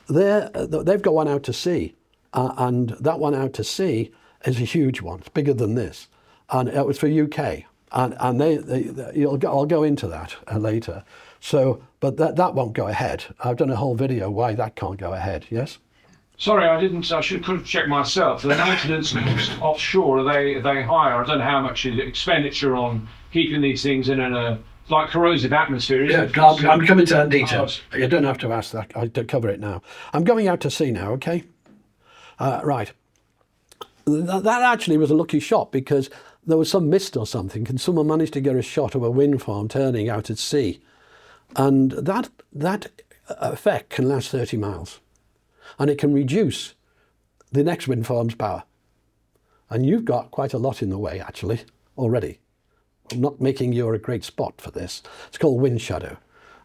They've got one out to sea, and that one out to sea is a huge one. It's bigger than this, and it was for UK. And I'll go into that later. So, but that won't go ahead. I've done a whole video why that can't go ahead. Yes. Sorry, I could have checked myself. The maintenance costs offshore, are they higher? I don't know how much is expenditure on keeping these things in a like corrosive atmosphere. Yeah, I'm coming to that in detail. You don't have to ask that. I cover it now. I'm going out to sea now. Okay. Right. That actually was a lucky shot because there was some mist or something, and someone managed to get a shot of a wind farm turning out at sea, and that effect can last 30 miles. And it can reduce the next wind farm's power. And you've got quite a lot in the way, actually, already. I'm not making you a great spot for this. It's called wind shadow.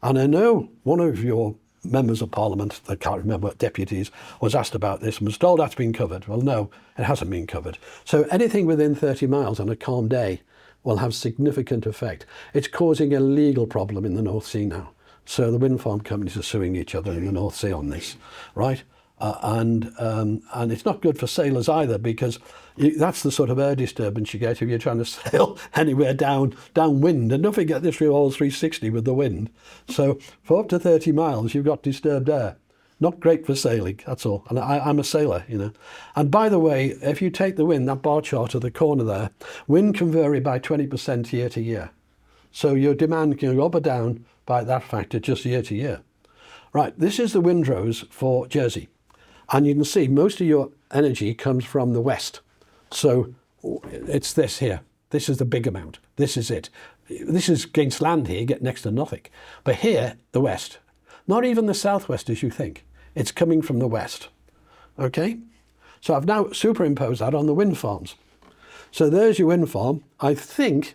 And I know one of your members of parliament, I can't remember, deputies, was asked about this and was told that's been covered. Well, no, it hasn't been covered. So anything within 30 miles on a calm day will have significant effect. It's causing a legal problem in the North Sea now. So the wind farm companies are suing each other in the North Sea on this, right? And it's not good for sailors either because that's the sort of air disturbance you get if you're trying to sail anywhere downwind. And don't forget this revolves 360 with the wind. So for up to 30 miles, you've got disturbed air. Not great for sailing, that's all. And I'm a sailor, you know. And by the way, if you take the wind, that bar chart at the corner there, wind can vary by 20% year to year. So your demand can go up or down by that factor just year to year. Right, this is the windrows for Jersey. And you can see most of your energy comes from the west. So it's this here. This is the big amount. This is it. This is against land here, you get next to nothing. But here, the west. Not even the southwest as you think. It's coming from the west. Okay? So I've now superimposed that on the wind farms. So there's your wind farm. I think,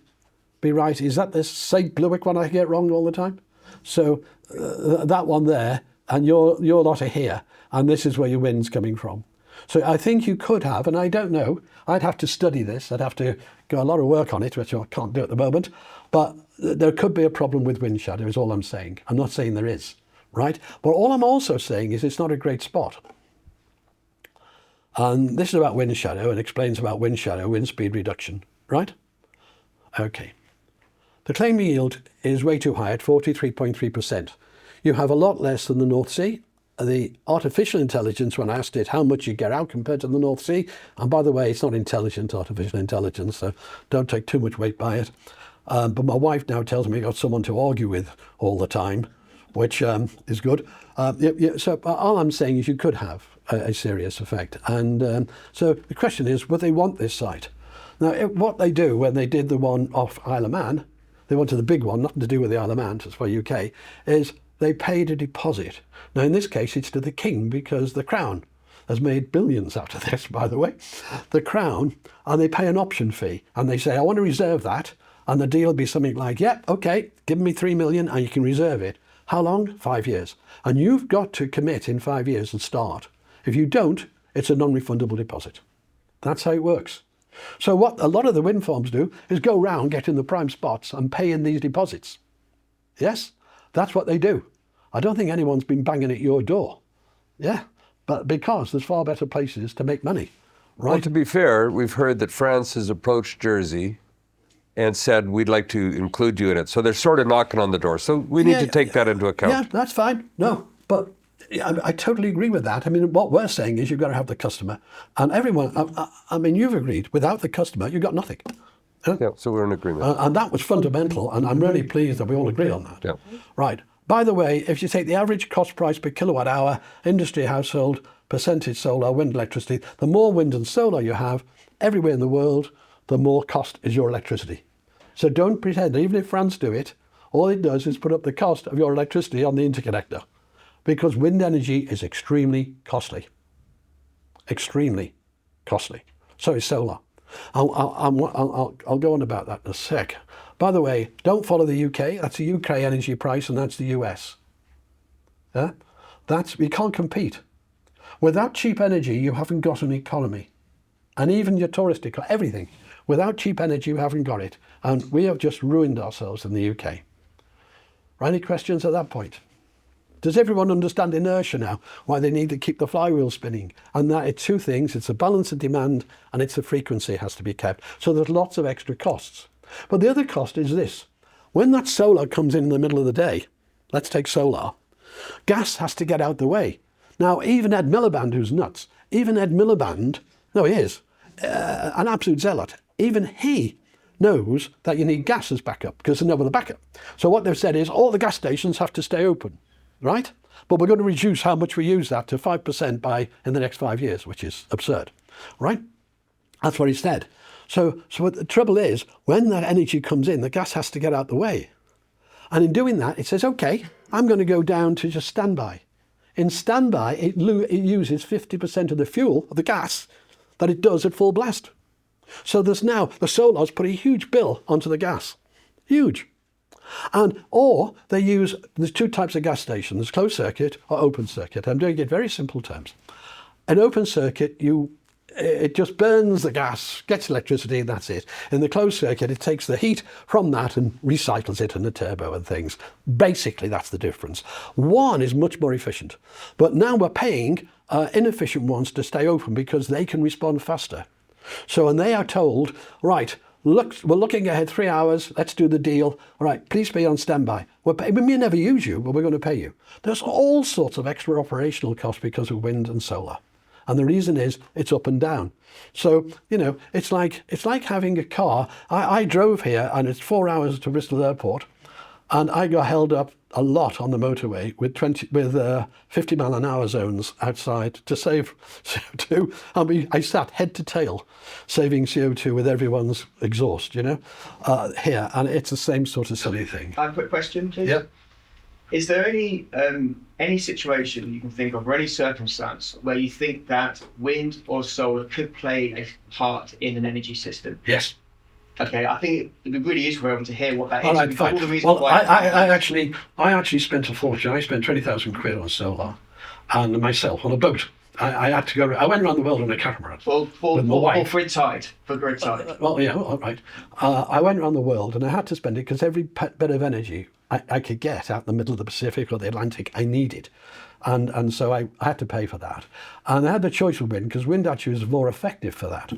be right, is that this St. Louis one I get wrong all the time? So that one there, and your lot are here. And this is where your wind's coming from. So I think you could have, and I don't know, I'd have to study this, I'd have to go a lot of work on it, which I can't do at the moment, but there could be a problem with wind shadow is all I'm saying. I'm not saying there is, right? But all I'm also saying is it's not a great spot. And this is about wind shadow and explains about wind shadow, wind speed reduction, right? Okay. The claim yield is way too high at 43.3%. You have a lot less than the North Sea. The artificial intelligence, when I asked it how much you get out compared to the North Sea, and by the way, it's not intelligent artificial intelligence, so don't take too much weight by it. But my wife now tells me I've got someone to argue with all the time, which is good. So all I'm saying is you could have a serious effect. And so the question is, would they want this site? Now, what they do when they did the one off Isle of Man, they wanted the big one, nothing to do with the Isle of Man, it's for UK, is they paid a deposit. Now, in this case, it's to the king because the Crown has made billions out of this, by the way. The Crown, and they pay an option fee. And they say, I want to reserve that. And the deal will be something like, yeah, OK, give me 3 million and you can reserve it. How long? 5 years. And you've got to commit in 5 years and start. If you don't, it's a non-refundable deposit. That's how it works. So what a lot of the wind farms do is go round, get in the prime spots and pay in these deposits. Yes? That's what they do. I don't think anyone's been banging at your door. Yeah, but because there's far better places to make money, right? Well, to be fair, we've heard that France has approached Jersey and said, we'd like to include you in it. So they're sort of knocking on the door. So we need to take that into account. Yeah, that's fine. No, but Yeah, I totally agree with that. I mean, what we're saying is you've got to have the customer, and everyone. I mean, you've agreed. Without the customer, you've got nothing. Yeah, so we're in agreement. And that was fundamental, and I'm really pleased that we all agree on that. Yeah. Right. By the way, if you take the average cost price per kilowatt hour, industry, household, percentage solar, wind, electricity, the more wind and solar you have everywhere in the world, the more cost is your electricity. So don't pretend, even if France do it, all it does is put up the cost of your electricity on the interconnector, because wind energy is extremely costly. Extremely costly. So is solar. I'll go on about that in a sec. By the way, don't follow the UK. That's the UK energy price, and that's the US. Yeah? We can't compete. Without cheap energy, you haven't got an economy. And even your touristic, everything. Without cheap energy, you haven't got it. And we have just ruined ourselves in the UK. Any questions at that point? Does everyone understand inertia now? Why they need to keep the flywheel spinning? And that it's two things. It's a balance of demand and it's the frequency has to be kept. So there's lots of extra costs. But the other cost is this. When that solar comes in the middle of the day, let's take solar, gas has to get out the way. Now, even Ed Miliband, who's nuts, even Ed Miliband, no, he is, an absolute zealot, even he knows that you need gas as backup because there's no other backup. So what they've said is all the gas stations have to stay open. Right? But we're going to reduce how much we use that to 5% in the next 5 years, which is absurd. Right? That's what he said. So what the trouble is, when that energy comes in, the gas has to get out the way. And in doing that, it says, okay, I'm going to go down to just standby. In standby, it uses 50% of the fuel, of the gas, that it does at full blast. So there's now, the solar's put a huge bill onto the gas. Huge. Or they use, there's two types of gas stations, closed circuit or open circuit. I'm doing it in very simple terms. An open circuit, it just burns the gas, gets electricity, and that's it. In the closed circuit, it takes the heat from that and recycles it in the turbo and things. Basically, that's the difference. One is much more efficient. But now we're paying inefficient ones to stay open because they can respond faster. So, and they are told, right, look, we're looking ahead 3 hours, let's do the deal. All right, please be on standby. We may never use you, but we're going to pay you. There's all sorts of extra operational costs because of wind and solar. And the reason is it's up and down. So, it's like having a car. I drove here and it's 4 hours to Bristol Airport and I got held up a lot on the motorway with 50 mile an hour zones outside to save CO2. I sat head to tail saving CO2 with everyone's exhaust, here. And it's the same sort of silly thing. I have a quick question, please. Yep. Is there any situation you can think of, or any circumstance where you think that wind or solar could play a part in an energy system? Yes. Okay, I think it'd be really useful for everyone to hear what that is. All right, fine. All the reasons Well, why I actually spent a fortune. I spent 20,000 quid on solar, and myself on a boat. I had to go. I went around the world on a catamaran with my wife. For grid tide. Well, yeah, all right. I went around the world, and I had to spend it because every bit of energy I could get out in the middle of the Pacific or the Atlantic, I needed. And so I had to pay for that. And I had the choice with wind because wind actually was more effective for that.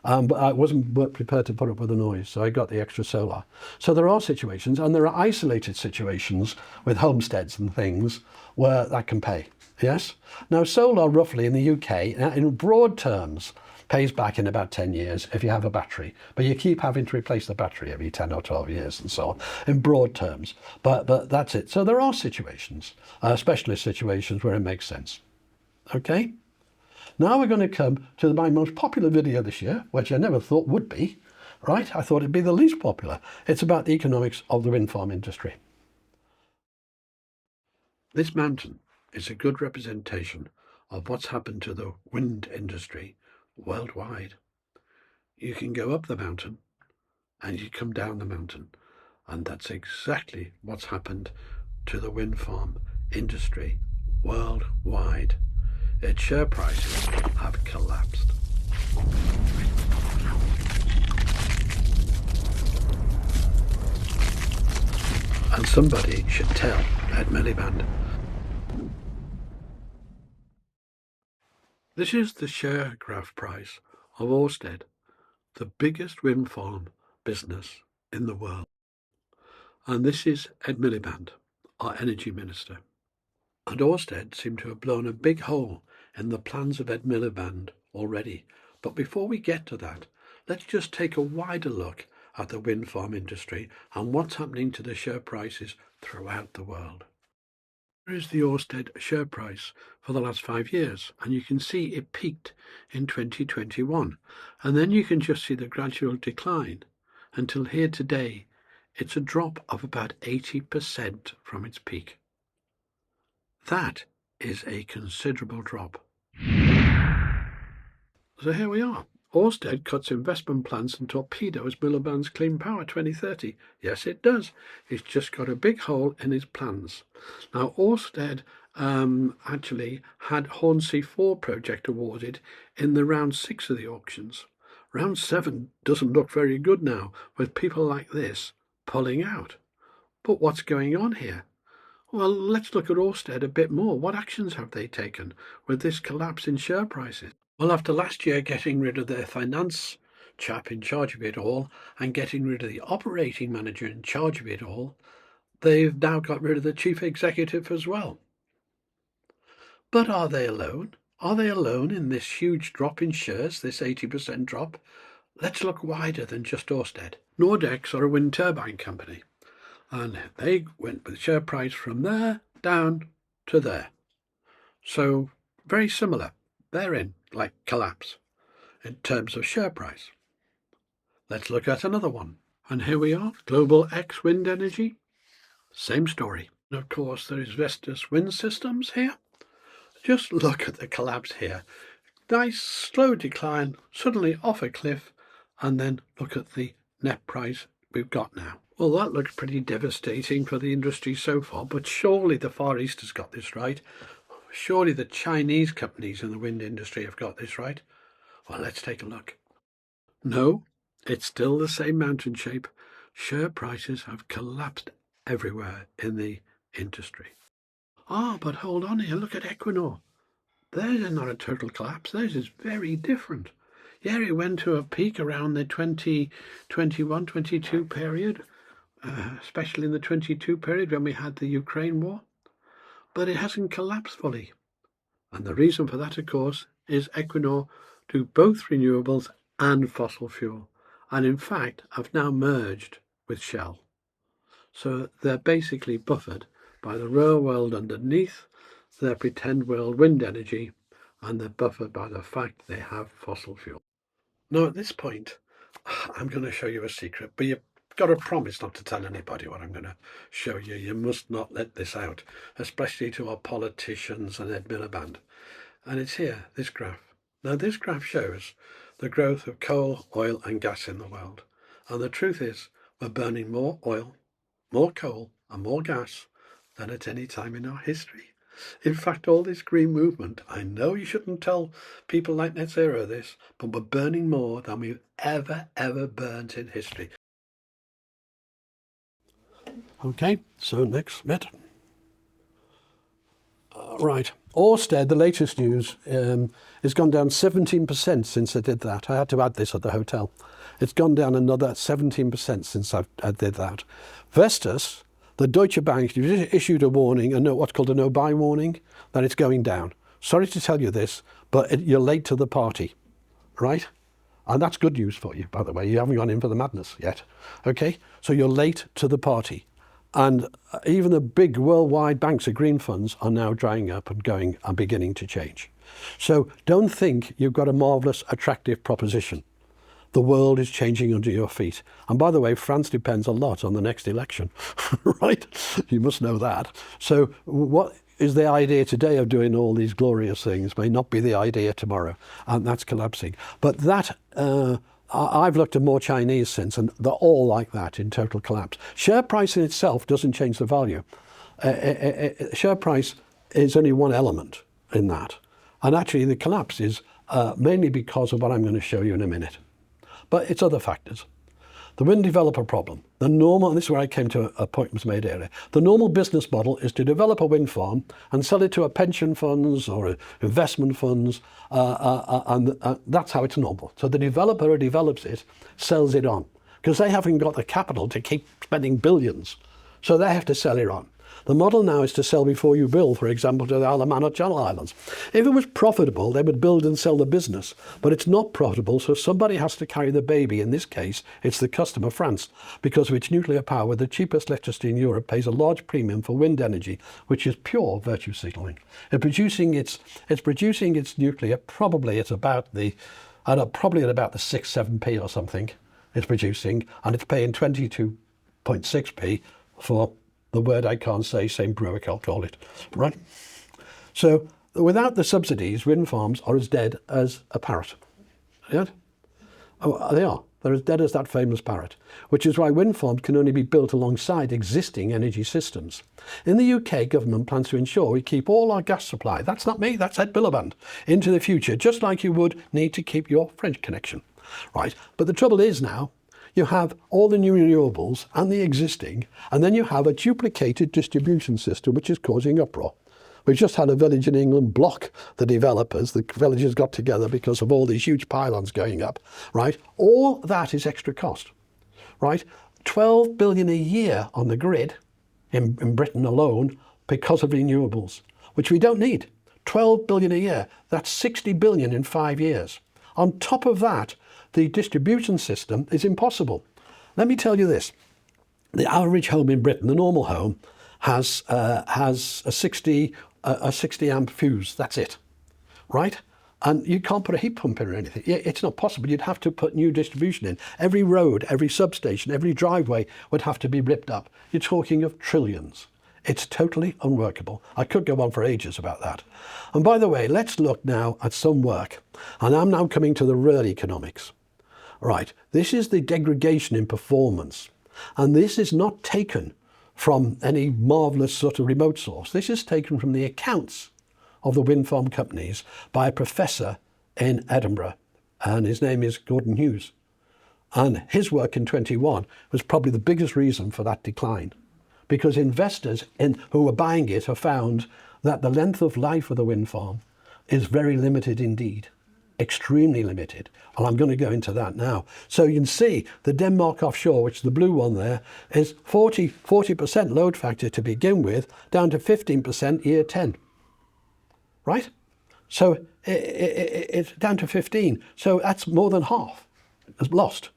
But I wasn't prepared to put up with the noise, so I got the extra solar. So there are situations, and there are isolated situations with homesteads and things where that can pay, yes? Now, solar roughly in the UK, in broad terms, pays back in about 10 years if you have a battery. But you keep having to replace the battery every 10 or 12 years and so on, in broad terms. But that's it. So there are situations, specialist situations where it makes sense. Okay? Now we're going to come to my most popular video this year, which I never thought would be, right? I thought it'd be the least popular. It's about the economics of the wind farm industry. This mountain is a good representation of what's happened to the wind industry worldwide. You can go up the mountain and you come down the mountain, and that's exactly what's happened to the wind farm industry worldwide. Its share prices have collapsed. And somebody should tell Ed Miliband. This is the share graph price of Ørsted, the biggest wind farm business in the world. And this is Ed Miliband, our energy minister. And Ørsted seem to have blown a big hole in the plans of Ed Miliband already. But before we get to that, let's just take a wider look at the wind farm industry and what's happening to the share prices throughout the world. Here is the Ørsted share price for the last 5 years, and you can see it peaked in 2021. And then you can just see the gradual decline until here today. It's a drop of about 80% from its peak. That is a considerable drop. So here we are. Ørsted cuts investment plans and torpedoes Miliband's Clean Power 2030. Yes, it does. It's just got a big hole in its plans. Now, Ørsted actually had Hornsea 4 project awarded in the round 6 of the auctions. Round 7 doesn't look very good now, with people like this pulling out. But what's going on here? Well, let's look at Ørsted a bit more. What actions have they taken with this collapse in share prices? Well, after last year getting rid of their finance chap in charge of it all and getting rid of the operating manager in charge of it all, they've now got rid of the chief executive as well. But are they alone? Are they alone in this huge drop in shares, this 80% drop? Let's look wider than just Ørsted. Nordex are a wind turbine company, and they went with share price from there down to there. So very similar. They're in like collapse in terms of share price. Let's look at another one. And here we are, Global X Wind Energy. Same story. And of course, there is Vestas Wind Systems here. Just look at the collapse here. Nice slow decline, suddenly off a cliff, and then look at the net price we've got now. Well, that looks pretty devastating for the industry so far, but surely the Far East has got this right. Surely the Chinese companies in the wind industry have got this right. Well, let's take a look. No, it's still the same mountain shape. Share prices have collapsed everywhere in the industry. But hold on here, look at Equinor. Theirs is not a total collapse, theirs is very different. Yeah, it went to a peak around the 2021-22 period, especially in the 22 period when we had the Ukraine war. But it hasn't collapsed fully. And the reason for that, of course, is Equinor do both renewables and fossil fuel, and in fact have now merged with Shell. So they're basically buffered by the real world underneath, their pretend world wind energy, and they're buffered by the fact they have fossil fuel. Now at this point, I'm going to show you a secret, but you've got to promise not to tell anybody what I'm going to show you. You must not let this out, especially to our politicians and Ed Miliband. And it's here, this graph. Now this graph shows the growth of coal, oil and gas in the world. And the truth is, we're burning more oil, more coal and more gas than at any time in our history. In fact, all this green movement, I know you shouldn't tell people like Net Zero this, but we're burning more than we've ever burnt in history. Okay, so next bit. Right, Ørsted, the latest news, has gone down 17% since I did that. I had to add this at the hotel. It's gone down another 17% since I did that. Vestas, the Deutsche Bank issued a warning, what's called a no-buy warning, that it's going down. Sorry to tell you this, but you're late to the party, right? And that's good news for you, by the way. You haven't gone in for the madness yet. Okay, so you're late to the party. And even the big worldwide banks of green funds are now drying up and beginning to change. So don't think you've got a marvellous, attractive proposition. The world is changing under your feet. And by the way, France depends a lot on the next election, right? You must know that. So what is the idea today of doing all these glorious things may not be the idea tomorrow, and that's collapsing. But that, I've looked at more Chinese since, and they're all like that in total collapse. Share price in itself doesn't change the value. Share price is only one element in that. And actually the collapse is mainly because of what I'm going to show you in a minute. But it's other factors. The wind developer problem. The normal, and this is where I came to a point was made earlier. The normal business model is to develop a wind farm and sell it to a pension funds or investment funds, and that's how it's normal. So the developer who develops it sells it on because they haven't got the capital to keep spending billions. So they have to sell it on. The model now is to sell before you build, for example, to the Isle of Man or Channel Islands. If it was profitable, they would build and sell the business. But it's not profitable, so somebody has to carry the baby. In this case, it's the customer, France, because of its nuclear power. The cheapest electricity in Europe pays a large premium for wind energy, which is pure virtue signaling. It's producing its nuclear, probably at about the 6-7p or something. It's producing, and it's paying 22.6p for the word I can't say, St. Brewick, I'll call it, right? So without the subsidies, wind farms are as dead as a parrot. Yeah? Oh, they are. They're as dead as that famous parrot, which is why wind farms can only be built alongside existing energy systems. In the UK, government plans to ensure we keep all our gas supply, that's not me, that's Ed Miliband, into the future, just like you would need to keep your French connection. Right, but the trouble is now, you have all the new renewables and the existing, and then you have a duplicated distribution system which is causing uproar. We've just had a village in England block the developers. The villagers got together because of all these huge pylons going up, right? All that is extra cost, right? 12 billion a year on the grid in Britain alone because of renewables, which we don't need. 12 billion a year, that's 60 billion in 5 years. On top of that, the distribution system is impossible. Let me tell you this. The average home in Britain, the normal home, has a 60 amp fuse, that's it, right? And you can't put a heat pump in or anything. It's not possible. You'd have to put new distribution in. Every road, every substation, every driveway would have to be ripped up. You're talking of trillions. It's totally unworkable. I could go on for ages about that. And by the way, let's look now at some work. And I'm now coming to the real economics. Right, this is the degradation in performance. And this is not taken from any marvellous sort of remote source. This is taken from the accounts of the wind farm companies by a professor in Edinburgh, and his name is Gordon Hughes. And his work in 21 was probably the biggest reason for that decline, because investors who were buying it have found that the length of life of the wind farm is very limited indeed, extremely limited. And I'm going to go into that now. So you can see the Denmark offshore, which is the blue one there, is 40% load factor to begin with, down to 15% year 10. Right? So it's down to 15. So that's more than half is lost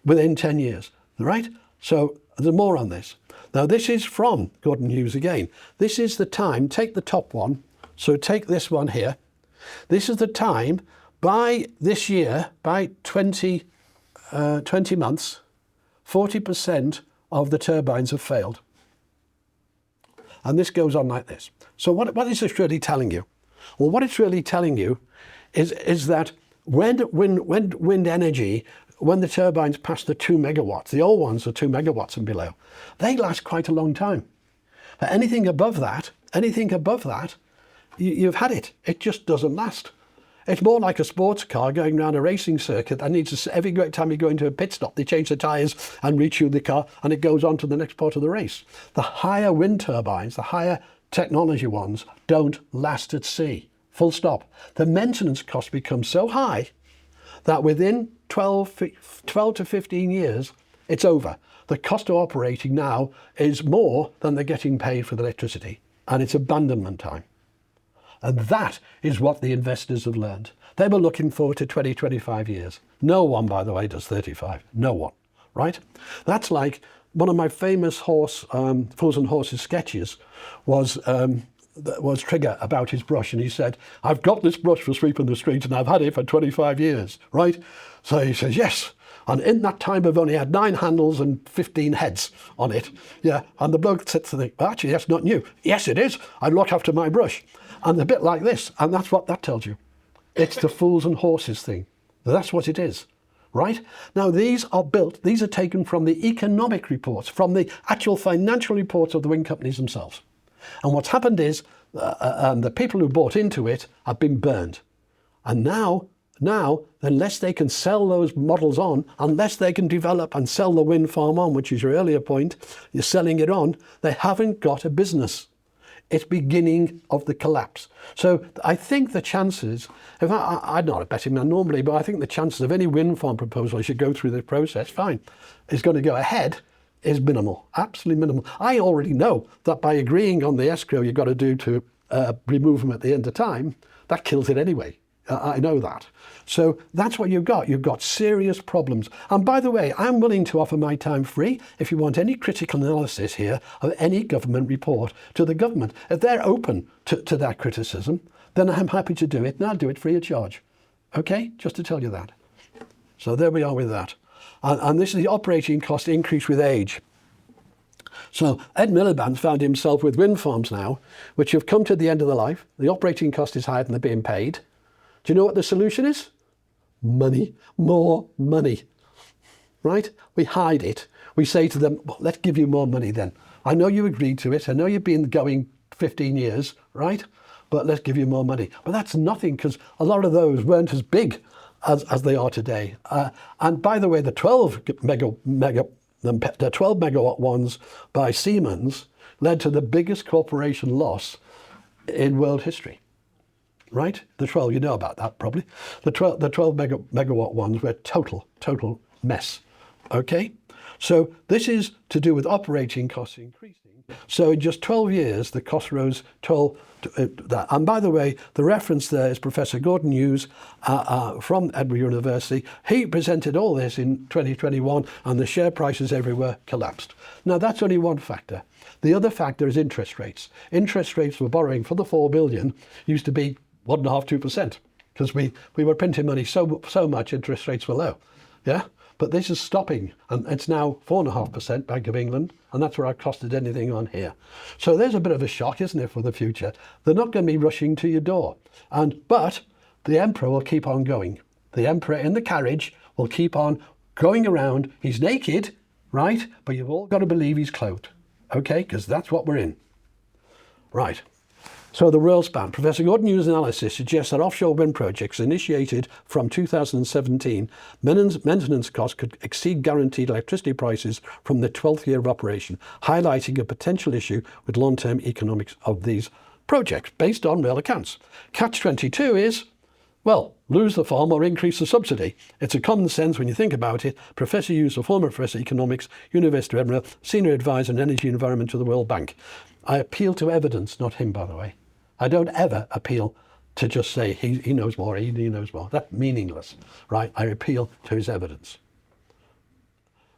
within 10 years. Right? So there's more on this. Now this is from Gordon Hughes again. This is the time, take the top one. So take this one here. This is the time. By this year, by 20 months, 40% of the turbines have failed. And this goes on like this. So what is this really telling you? Well, what it's really telling you is that when wind energy, when the turbines pass the 2 megawatts, the old ones are 2 megawatts and below, they last quite a long time. But anything above that, you've had it. It just doesn't last. It's more like a sports car going around a racing circuit that needs to, every great time you go into a pit stop, they change the tyres and refuel the car, and it goes on to the next part of the race. The higher wind turbines, the higher technology ones, don't last at sea. Full stop. The maintenance cost becomes so high that within 12 to 15 years, it's over. The cost of operating now is more than they're getting paid for the electricity, and it's abandonment time. And that is what the investors have learned. They were looking forward to 20, 25 years. No one, by the way, does 35. No one, right? That's like one of my famous Fools and Horses sketches was Trigger about his brush. And he said, I've got this brush for sweeping the street and I've had it for 25 years, right? So he says, yes. And in that time, I've only had 9 handles and 15 heads on it. Yeah. And the bloke sits and thinks, well, actually, that's not new. Yes, it is. I look after my brush. And a bit like this, and that's what that tells you. It's the Fools and Horses thing. That's what it is, right? Now, these are taken from the economic reports, from the actual financial reports of the wind companies themselves. And what's happened is the people who bought into it have been burned. And now, unless they can sell those models on, unless they can develop and sell the wind farm on, which is your earlier point, you're selling it on, they haven't got a business. It's beginning of the collapse. So I think the chances, I'm not a betting man normally, but I think the chances of any wind farm proposal should go through this process, fine, is going to go ahead is minimal, absolutely minimal. I already know that by agreeing on the escrow you've got to do to remove them at the end of time, that kills it anyway. I know that. So that's what you've got. You've got serious problems. And by the way, I'm willing to offer my time free if you want any critical analysis here of any government report to the government. If they're open to that criticism, then I'm happy to do it, and I'll do it free of charge. Okay, just to tell you that. So there we are with that. And this is the operating cost increase with age. So Ed Miliband found himself with wind farms now, which have come to the end of their life. The operating cost is higher than they're being paid. Do you know what the solution is? Money, more money, right? We hide it. We say to them, well, let's give you more money then. I know you agreed to it. I know you've been going 15 years, right? But let's give you more money. But that's nothing, because a lot of those weren't as big as they are today. And by the way, the 12 megawatt ones by Siemens led to the biggest corporation loss in world history. Right? The 12, you know about that probably. The 12 megawatt ones were total mess. Okay? So this is to do with operating costs increasing. So in just 12 years, the cost rose 12 that. And by the way, the reference there is Professor Gordon Hughes from Edinburgh University. He presented all this in 2021, and the share prices everywhere collapsed. Now, that's only one factor. The other factor is interest rates. Interest rates for borrowing for the 4 billion used to be 1.5%, 2%, because we were printing money so much, interest rates were low. Yeah? But this is stopping, and it's now 4.5%, Bank of England, and that's where I've costed anything on here. So there's a bit of a shock, isn't it, for the future? They're not going to be rushing to your door. But the emperor will keep on going. The emperor in the carriage will keep on going around. He's naked, right? But you've all got to believe he's clothed, okay? Because that's what we're in. Right. So the world span. Professor Gordon Hughes' analysis suggests that offshore wind projects initiated from 2017, maintenance costs could exceed guaranteed electricity prices from the 12th year of operation, highlighting a potential issue with long-term economics of these projects based on real accounts. Catch-22 is, well, lose the farm or increase the subsidy. It's a common sense when you think about it. Professor Hughes, a former professor of economics, University of Edinburgh, senior advisor on energy and environment to the World Bank. I appeal to evidence, not him, by the way. I don't ever appeal to just say he knows more, he knows more. That's meaningless, right? I appeal to his evidence.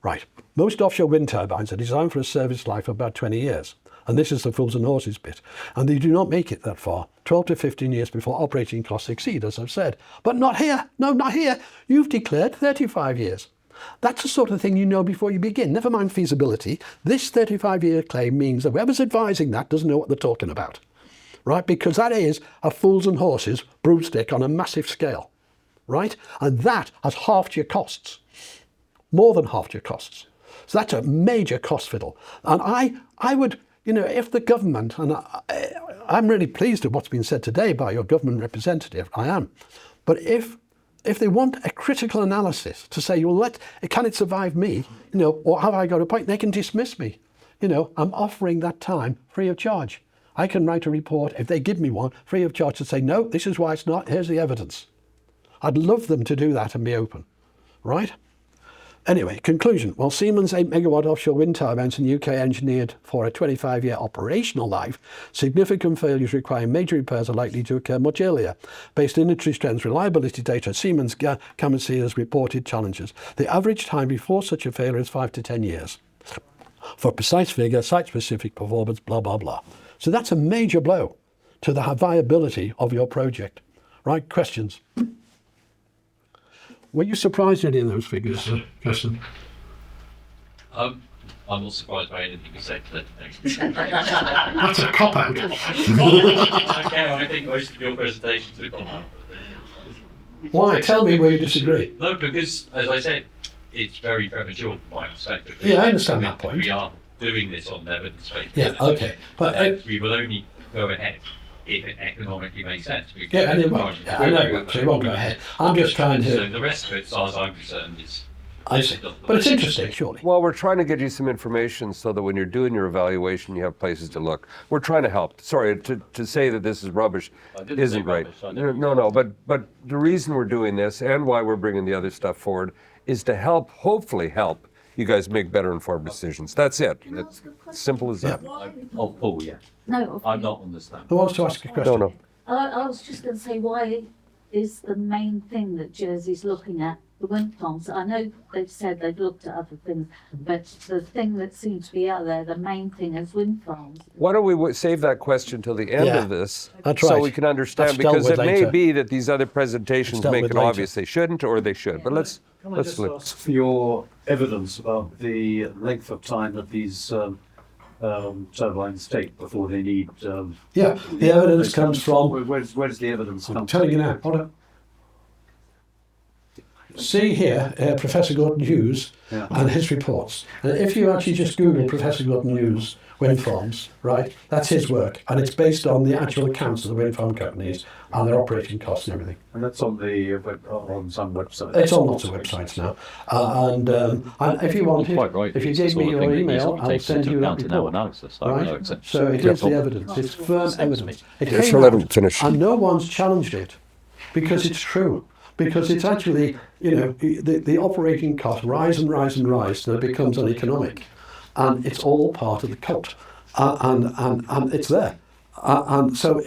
Right. Most offshore wind turbines are designed for a service life of about 20 years. And this is the fools and horses bit. And they do not make it that far, 12 to 15 years before operating costs exceed, as I've said. But not here. No, not here. You've declared 35 years. That's the sort of thing you know before you begin. Never mind feasibility. This 35-year claim means that whoever's advising that doesn't know what they're talking about. Right? Because that is a fools and horses broomstick on a massive scale. Right? And that has halved your costs. More than halved your costs. So that's a major cost fiddle. And I would, if the government, and I'm really pleased at what's been said today by your government representative, I am. But if they want a critical analysis to say, well, can it survive me? Or have I got a point? They can dismiss me. I'm offering that time free of charge. I can write a report, if they give me one, free of charge to say, no, this is why it's not, here's the evidence. I'd love them to do that and be open, right? Anyway, conclusion. While Siemens 8 megawatt offshore wind turbines in the UK engineered for a 25-year operational life, significant failures requiring major repairs are likely to occur much earlier. Based on industry trends, reliability data, Siemens Camercy has reported challenges. The average time before such a failure is 5 to 10 years. For precise figure, site-specific performance, blah, blah, blah. So that's a major blow to the viability of your project. Right? Questions? Were you surprised at any of those figures, Justin? I'm not surprised by anything you said today. That's a cop-out. I think most of your presentations are a cop-out. Why? Tell me where you disagree. No, because, as I said, it's very premature from my perspective. Yeah, I understand that point. We are doing this on evidence-based. Yeah, okay. But we will only go ahead if it economically makes sense. Yeah, and it won't. Yeah, I know, so it won't go ahead. I'm just trying to... So the rest of it, as far as I'm concerned, is... I see. But it's interesting, surely. Well, we're trying to get you some information so that when you're doing your evaluation, you have places to look. We're trying to help. Sorry, to say that this is rubbish isn't right. No, but the reason we're doing this and why we're bringing the other stuff forward is to help, hopefully help, you guys make better informed decisions. That's it. It's simple as that. Oh, yeah. No, I'm not understanding. Who wants to ask a question? No. I was just going to say, why is the main thing that Jersey's looking at the wind farms? I know they've said they've looked at other things, but the thing that seems to be out there, the main thing is wind farms. Why don't we save that question till the end of this, that's so right. we can understand, That's dealt because with it may later. be that these other presentations It's dealt make with it later. obvious they shouldn't or they should. But let's look. Ask for your evidence about the length of time that these turbines take before they need. Yeah, the evidence comes from. Where does the evidence come I'm telling you now. Hold on. See here, Professor Gordon Hughes and his reports. And if you actually just Google Professor Gordon Hughes wind farms, right, that's his work, and it's based on the actual accounts of the wind farm companies and their operating costs and everything. And that's on the on some website. It's on lots of websites now. And if you want it, if you gave me your email, I'll send you that report. Right? So it is the evidence. It's firm evidence. It came out, and no one's challenged it, because it's true. Because it's actually, the operating costs rise and rise and rise, so it becomes uneconomic. And it's all part of the cult. And it's there. And so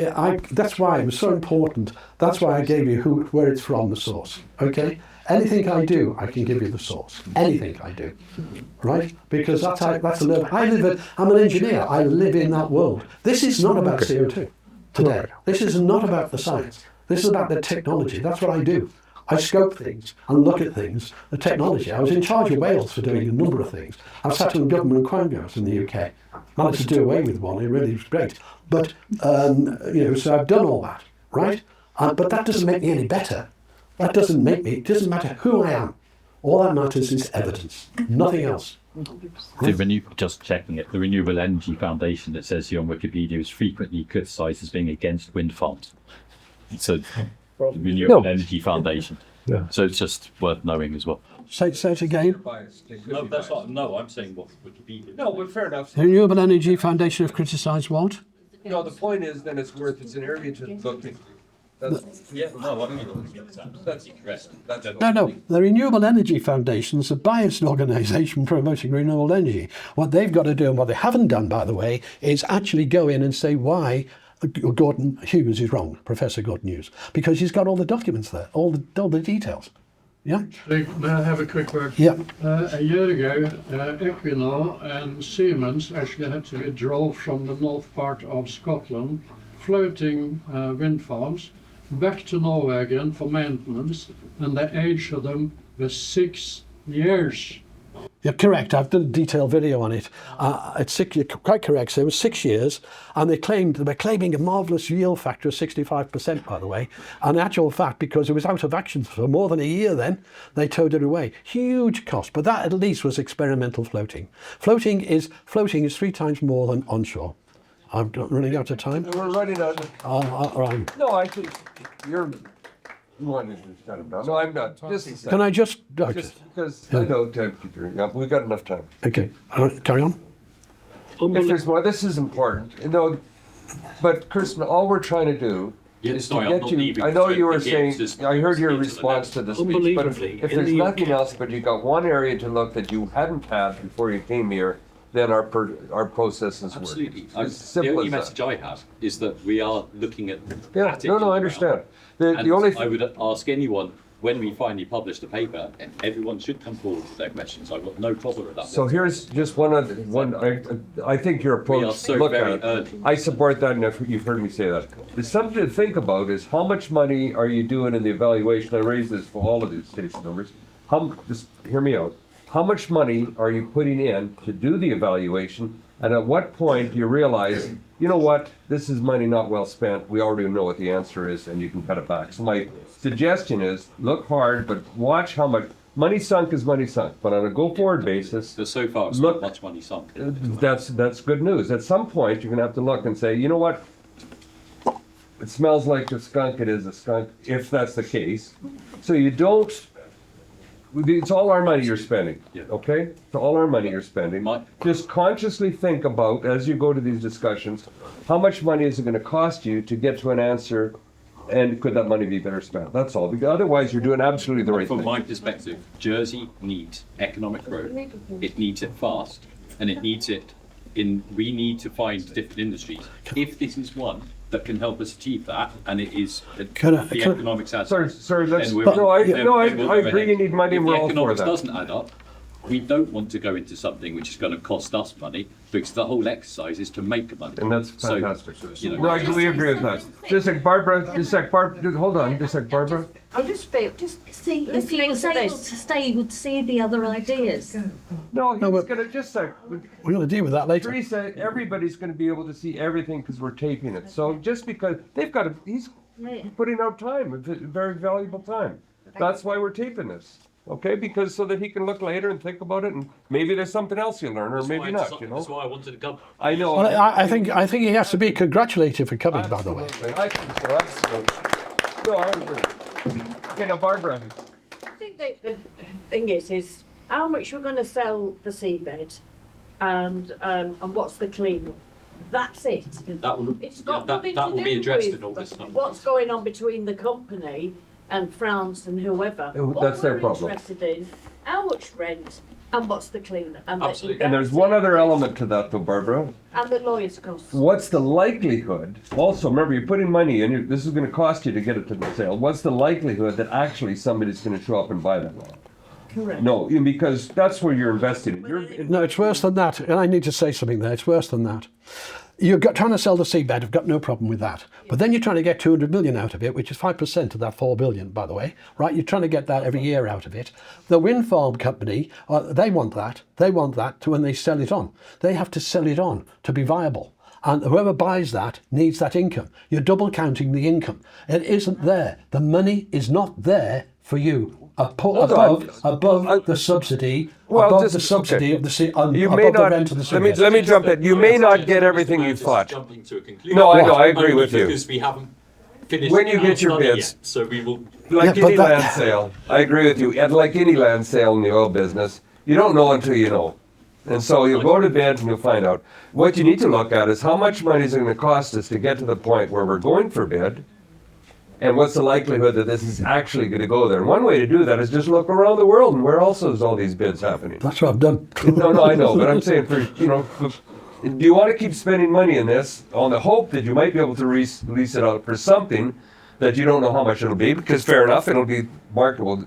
that's why it was so important. That's why I gave you where it's from, the source. Okay? Anything I do, I can give you the source. Anything I do. Right? Because that's a live. I'm an engineer. I live in that world. This is not about CO2 today. This is not about the science. This is about the technology. That's what I do. I scope things and look at things, the technology. I was in charge of Wales for doing a number of things. I've sat on government quangos in the UK. Managed to do away with one. It really was great. But, so I've done all that, right? But that doesn't make me any better. That doesn't make me, it doesn't matter who I am. All that matters is evidence, nothing else. Just checking it, the Renewable Energy Foundation that says here on Wikipedia is frequently criticised as being against wind farms. So, the Renewable Energy Foundation. Yeah. So it's just worth knowing as well. Say it again. No, that's not. No, I'm saying what Wikipedia. No, but fair enough. The Renewable Energy Foundation have criticised what? No, the point is then it's an area to look at. That's correct. No. The Renewable Energy Foundation is a biased organisation promoting renewable energy. What they've got to do, and what they haven't done, by the way, is actually go in and say why Gordon Hughes is wrong, Professor Gordon Hughes, because he's got all the documents there, all the details. Yeah. May I have a quick word? Yeah. A year ago, Equinor and Siemens actually had to withdraw from the north part of Scotland, floating wind farms, back to Norway again for maintenance, and the age of them was 6 years. You're correct. I've done a detailed video on it. You're quite correct. So it was 6 years, and they were claiming a marvellous yield factor of 65%, by the way. And the actual fact, because it was out of action for more than a year then, they towed it away. Huge cost, but that at least was experimental floating. Floating is 3 times more than onshore. I'm running out of time. We're running out of time. No, I think you're... No, I'm not. Just Can I just... because I know time, Peter. Yeah, we've got enough time. Okay, carry on. If there's more, this is important. But Kirsten, all we're trying to do is to get you... I know you were saying... I heard your response to the speech, but if there's nothing else, but you got one area to look that you hadn't had before you came here, then our processes work. Absolutely. It's simple The only as that. message I have is that we are looking at. Yeah, no, I understand. The only I would ask anyone, when we finally publish the paper, everyone should come forward with their questions. I've got no problem with that. So here's just one. I think your approach. We are so look very at it. early. I support that, and you've heard me say that. There's something to think about: is how much money are you doing in the evaluation? I raise this for all of these station numbers. Just hear me out. How much money are you putting in to do the evaluation? And at what point do you realize, you know what, this is money not well spent. We already know what the answer is, and you can cut it back. So my suggestion is look hard, but watch how much money sunk is money sunk. But on a go-forward basis, But so far, it's not much money sunk. that's good news. At some point, you're going to have to look and say, you know what, it smells like a skunk. It is a skunk, if that's the case. So you don't. It's all our money you're spending, okay? It's all our money you're spending. Just consciously think about, as you go to these discussions, how much money is it going to cost you to get to an answer And could that money be better spent? That's all. Because otherwise, you're doing absolutely the right From thing. my perspective, Jersey needs economic growth. It needs it fast, and it needs it we need to find different industries. If this is one that can help us achieve that, and it is the economics adds up. Sorry, let's, then we're- I then we'll agree ahead. you need money and If we're the all for economics that. doesn't add up, we don't want to go into something which is going to cost us money, because the whole exercise is to make money. And that's So, fantastic. you know, No, we agree with that. Just like Barbara, hold on, just like Barbara. I'll just see if he was able to stay, he would see the other ideas. No, he's gonna, just like, We're going to deal with that later. Teresa, everybody's gonna be able to see everything because we're taping it. So just because, he's putting out time, very valuable time. That's why we're taping this. Okay, because so that he can look later and think about it, and maybe there's something else you'll learn, or maybe not. You know. That's why I wanted to come. I know. Well, I think he has to be congratulated for coming, by the way. I think so. Absolutely. No, I agree. Okay, now Barbara. I think the thing is how much we're going to sell the seabed, and what's the clean. That's it. That will, It's got that nothing will to be do addressed with in all this stuff. what's going on between the company and France and whoever. That's their What problem. we're interested in, how much rent and what's the clean and Absolutely. And there's one other element to that, though, Barbara. and the lawyer's costs. What's the likelihood? Also, remember, you're putting money in. This is going to cost you to get it to the sale. What's the likelihood that actually somebody's going to show up and buy that land? Correct. No, because that's where you're investing. No, it's worse than that. And I need to say something there. It's worse than that. You're trying to sell the seabed. I've got no problem with that. But then you're trying to get 200 million out of it, which is 5% of that 4 billion, by the way. Right? You're trying to get that every year out of it. The wind farm company, they want that. They want that to when they sell it on. They have to sell it on to be viable. And whoever buys that needs that income. You're double counting the income. It isn't there. The money is not there for you. Above the subsidy, above the subsidy of the You above may the not. rent of the city. Let me jump in. You may not get everything you thought. Jumping to a conclusion. No, I know. I agree with you. Because we haven't finished. When you our get your study bids. yet, so we will. Like Yeah, but any land sale, I agree with you. And like any land sale in the oil business, you don't know until you know. And so you'll go to bid and you'll find out. What you need to look at is how much money is it going to cost us to get to the point where we're going for bid, and what's the likelihood that this is actually going to go there. And one way to do that is just look around the world and where else is all these bids happening. That's what I've done. No, I know, but I'm saying do you want to keep spending money in this on the hope that you might be able to lease it out for something that you don't know how much it'll be? Because fair enough, it'll be marketable,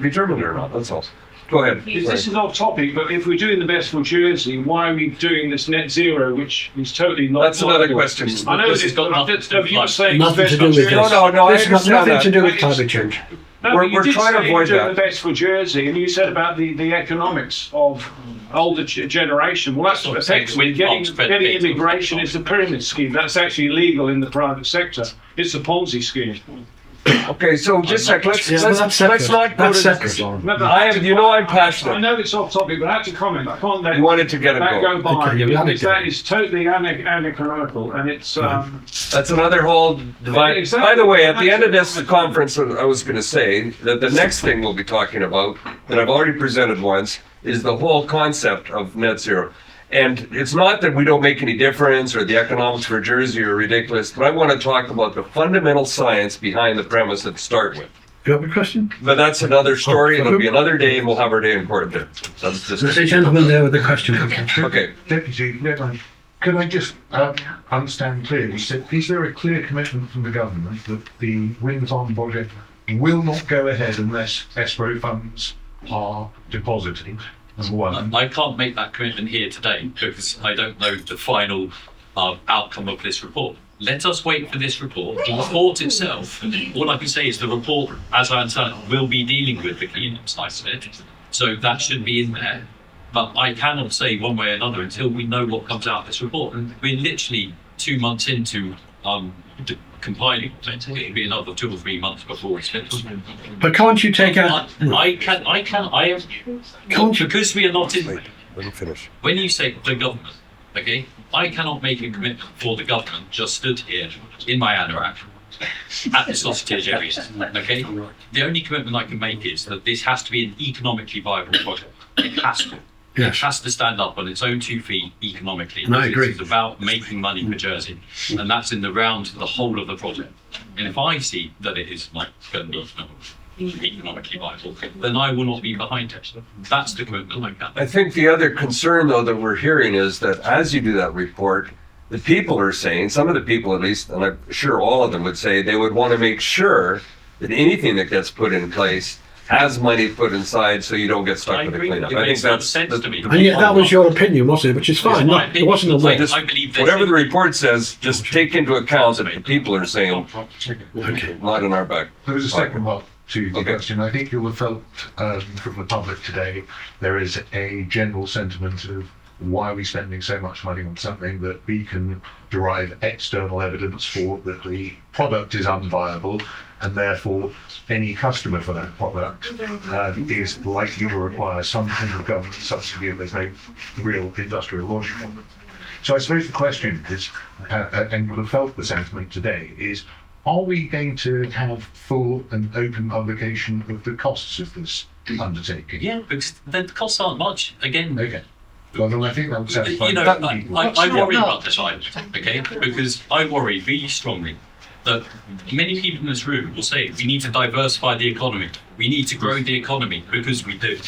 determined or not. That's all. Go ahead. This is off topic, but if we're doing the best for Jersey, why are we doing this net zero, which is totally not? That's another viable? question. I know This this, has got but nothing you were saying Nothing the to best do for with Jersey. this. No, This has got understand nothing that. to do with climate change. No, We're- but you we're did trying to say avoid you're doing that. the best for Jersey, and you said about the economics of older generation. Well, that's effectively getting immigration is a pyramid scheme. That's actually illegal in the private sector. It's a Ponzi scheme. Okay, so just a sec. Let's Yeah, but that's let's separate. not go That's to separate. No, but I am. You know I'm I passionate. know it's off topic, but I have to comment. I can't let You wanted to get it that going. go by Okay, you had because it that going. is totally anachronological, and it's That's another whole divide. Exactly. By the way, at the end of this conference, I was going to say that the next thing we'll be talking about, that I've already presented once, is the whole concept of net zero. And it's not that we don't make any difference or the economics for Jersey are ridiculous, but I want to talk about the fundamental science behind the premise to start with. You have a question? But that's another story. It'll be another day, and we'll have our day in court there. That's There's a just gentleman there with a question. okay. Deputy, can I just understand clearly, so is there a clear commitment from the government that the wind farm project will not go ahead unless escrow funds are deposited? Number one. I can't make that commitment here today because I don't know the final outcome of this report. Let us wait for this report. The report itself, all I can say is the report, as I understand it, will be dealing with the clean side of it. So that should be in there. But I cannot say one way or another until we know what comes out of this report. We're literally 2 months into the compiling of it. It'll be another 2 or 3 months before it's finished. But can't you take out? Because we are not in. Let me finish. When you say the government, okay, I cannot make a commitment for the government just stood here in my anorak at the sausage area, okay? The only commitment I can make is that this has to be an economically viable project. It has to. Yes. It has to stand up on its own 2 feet economically. And I agree. It's about making money for Jersey, and that's in the round the whole of the project. And if I see that it is like going to be economically viable, then I will not be behind it. That's the commitment I've got. I think the other concern, though, that we're hearing is that as you do that report, the people are saying, some of the people at least, and I'm sure all of them would say, they would want to make sure that anything that gets put in place has money put inside so you don't get stuck with the cleanup. It makes sense to me. And yet that was your opinion, wasn't it? Which is fine. No, it wasn't a law. Whatever the report says, just take into account that the people are saying, not in our back. There was a second part to the question. I think you'll have felt from the public today, there is a general sentiment of why are we spending so much money on something that we can derive external evidence for that the product is unviable, and therefore any customer for that product is likely to require some kind of government subsidy, and there's no real industrial logic on it. So I suppose the question is, and you'll have felt the sentiment today, is are we going to have full and open publication of the costs of this undertaking? Yeah, because the costs aren't much. Again, okay. Well, I think that would satisfy I worry about this item, okay? Because I worry really strongly that many people in this room will say we need to diversify the economy, we need to grow the economy, because we do.